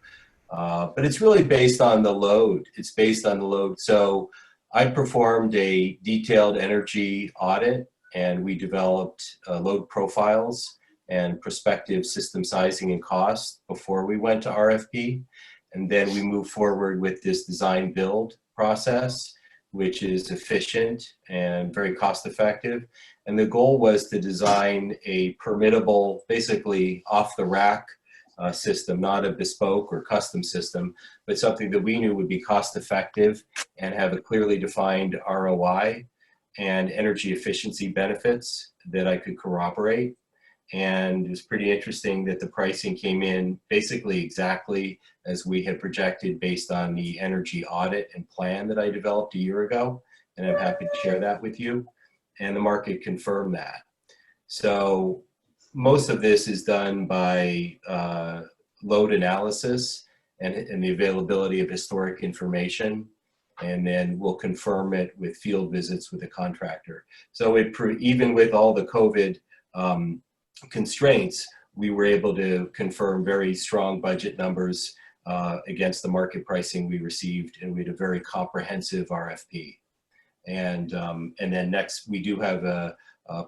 But it's really based on the load. It's based on the load. So I performed a detailed energy audit, and we developed load profiles and prospective system sizing and cost before we went to RFP. And then we move forward with this design build process, which is efficient and very cost effective. And the goal was to design a permittable, basically off the rack system, not a bespoke or custom system, but something that we knew would be cost effective and have a clearly defined ROI and energy efficiency benefits that I could corroborate. And it was pretty interesting that the pricing came in basically exactly as we had projected based on the energy audit and plan that I developed a year ago. And I'm happy to share that with you. And the market confirmed that. So most of this is done by load analysis and the availability of historic information. And then we'll confirm it with field visits with the contractor. So even with all the COVID constraints, we were able to confirm very strong budget numbers against the market pricing we received, and we had a very comprehensive RFP. And then next, we do have a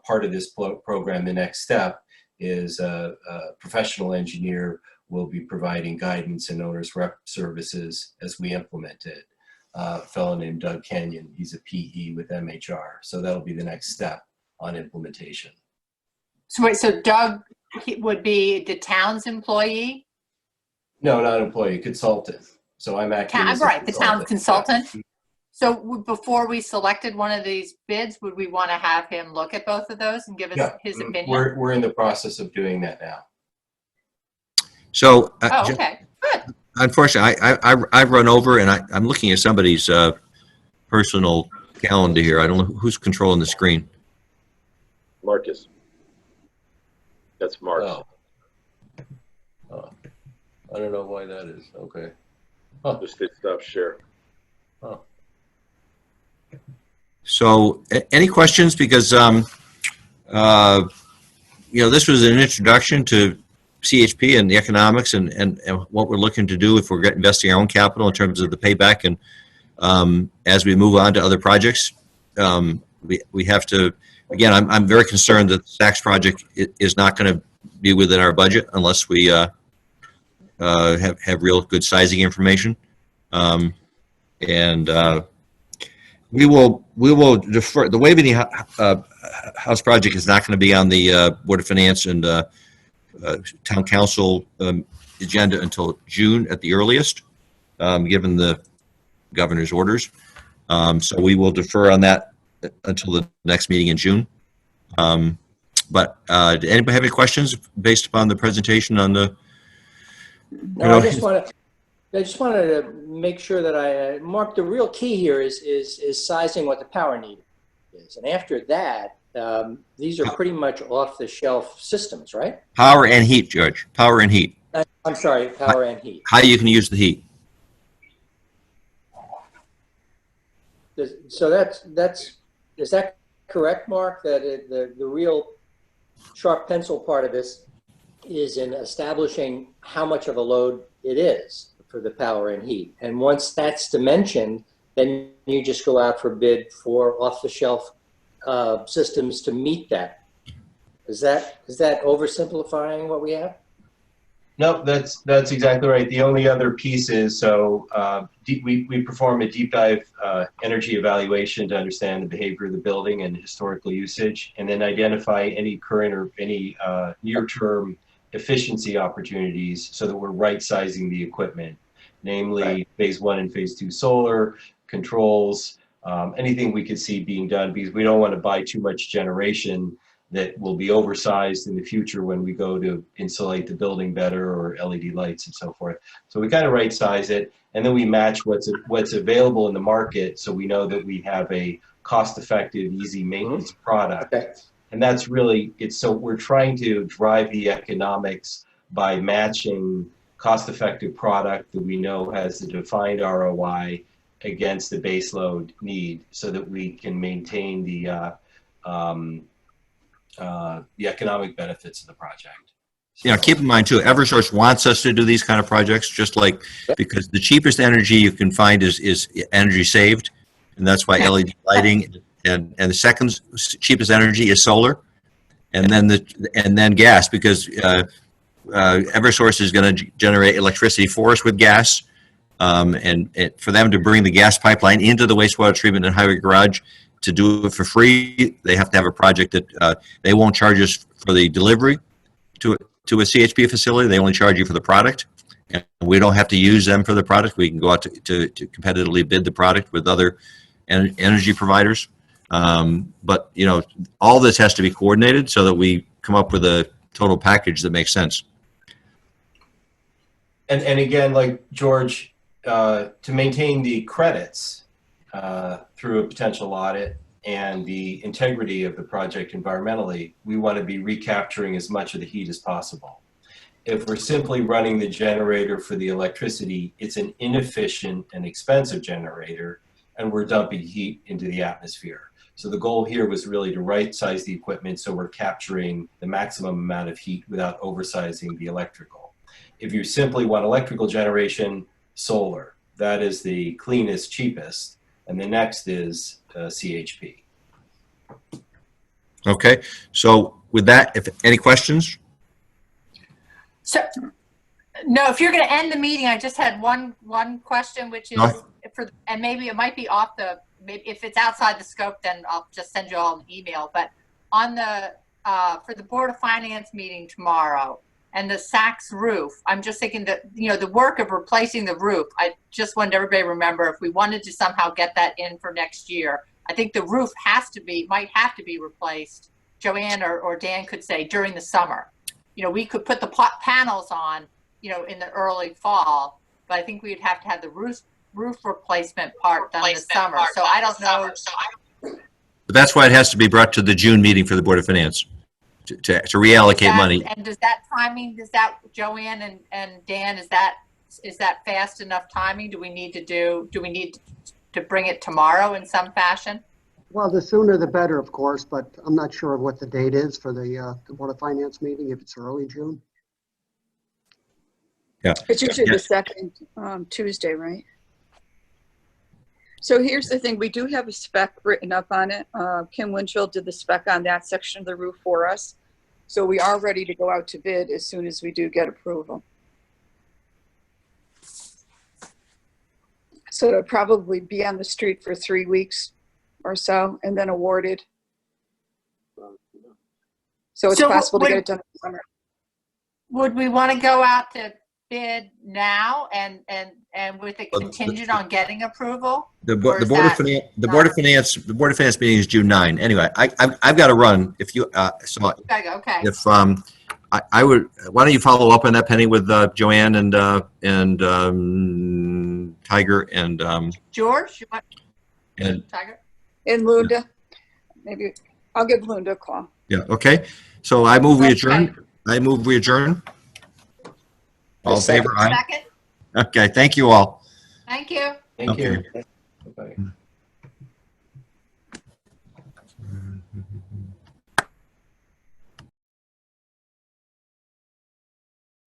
part of this program. The next step is a professional engineer will be providing guidance and owner's rep services as we implement it. A fellow named Doug Kenyon, he's a PE with MHR. So that'll be the next step on implementation. So wait, so Doug would be the town's employee? No, not employee, consultant. So I'm acting as right, the town's consultant. Yeah. So before we selected one of these bids, would we want to have him look at both of those and give us his opinion? We're in the process of doing that now. So, okay, good. Unfortunately, I've run over, and I'm looking at somebody's personal calendar here. I don't know who's controlling the screen. Marcus. That's Mark. Oh. I don't know why that is. Okay. Just hit stop share. Oh. So, any questions? Because this was an introduction to CHP and the economics and what we're looking to do if we're investing our own capital in terms of the payback. And as we move on to other projects, we have to. Again, I'm very concerned that the Saks project is not going to be within our budget unless we have real good sizing information, and we will defer. The Waveney House project is not going to be on the Board of Finance and Town Council agenda until June at the earliest, given the governor's orders. So we will defer on that until the next meeting in June. But did anybody have any questions based upon the presentation on the? No, I just wanted to make sure that Mark, the real key here is sizing what the power need is, and after that, these are pretty much off-the-shelf systems, right? Power and heat, George. Power and heat. I'm sorry, power and heat. How you can use the heat? So is that correct, Mark? That the real sharp pencil part of this is in establishing how much of a load it is for the power and heat. And once that's dimensioned, then you just go out for bid for off-the-shelf systems to meet that Is that oversimplifying what we have? No, that's exactly right. The only other piece is, we perform a deep dive energy evaluation to understand the behavior of the building and historical usage, and then identify any current or any near-term efficiency opportunities so that we're right-sizing the equipment, namely phase 1 and phase 2 solar, controls, anything we could see being done, because we don't want to buy too much generation that will be oversized in the future when we go to insulate the building better, or LED lights and so forth. So we kind of right size it, and then we match what's available in the market, so we know that we have a cost-effective, easy maintenance product. Okay. And that's really, so we're trying to drive the economics by matching cost-effective product that we know has a defined ROI against the baseload need, so that we can maintain the economic benefits of the project. Yeah, keep in mind too, Eversource wants us to do these kind of projects, just like, because the cheapest energy you can find is energy saved, and that's why LED lighting, and the second cheapest energy is solar, and then gas, because Eversource is going to generate electricity for us with gas, and for them to bring the gas pipeline into the wastewater treatment and highway garage, to do it for free, they have to have a project that they won't charge us for the delivery to a CHP facility. They only charge you for the product, and we don't have to use them for the product. We can go out to competitively bid the product with other energy providers. But all this has to be coordinated so that we come up with a total package that makes sense. And again, like George, to maintain the credits through a potential audit and the integrity of the project environmentally, we want to be recapturing as much of the heat as possible. If we're simply running the generator for the electricity, it's an inefficient and expensive generator, and we're dumping heat into the atmosphere. So the goal here was really to right-size the equipment so we're capturing the maximum amount of heat without oversizing the electrical. If you simply want electrical generation, solar. That is the cleanest, cheapest. And the next is CHP. Okay, so with that, if any questions? So, no, if you're going to end the meeting, I just had one question, which is, and maybe it might be off the, maybe if it's outside the scope, then I'll just send you all an email. But on the, for the Board of Finance meeting tomorrow, and the Saks roof, I'm just thinking that, the work of replacing the roof, I just wanted everybody to remember, if we wanted to somehow get that in for next year, I think the roof might have to be replaced. Joanne or Dan could say during the summer. We could put the panels on, in the early fall, but I think we'd have to have the roof replacement part done this summer. So I don't know. But that's why it has to be brought to the June meeting for the Board of Finance to reallocate money. And does that timing, Joanne and Dan, is that fast enough timing? Do we need to bring it tomorrow in some fashion? Well, the sooner the better, of course, but I'm not sure of what the date is for the Board of Finance meeting, if it's early June. Yeah. It's usually the second Tuesday, right? So here's the thing, we do have a spec written up on it. Kim Winchell did the spec on that section of the roof for us. So we are ready to go out to bid as soon as we do get approval. So it'll probably be on the street for 3 weeks or so, and then awarded. So it's possible to get it done in the summer. Would we want to go out to bid now and with it contingent on getting approval? The Board of Finance meeting is June 9. Anyway, I've got to run. If you okay. If I would, why don't you follow up on that, Penny, with Joanne and Tiger and George and Tiger and Lunda. Maybe I'll give Lunda a call. Yeah. Okay. So I move we adjourn. I move we adjourn. All in favor? Aye. Second. Okay. Thank you all. Thank you. Thank you.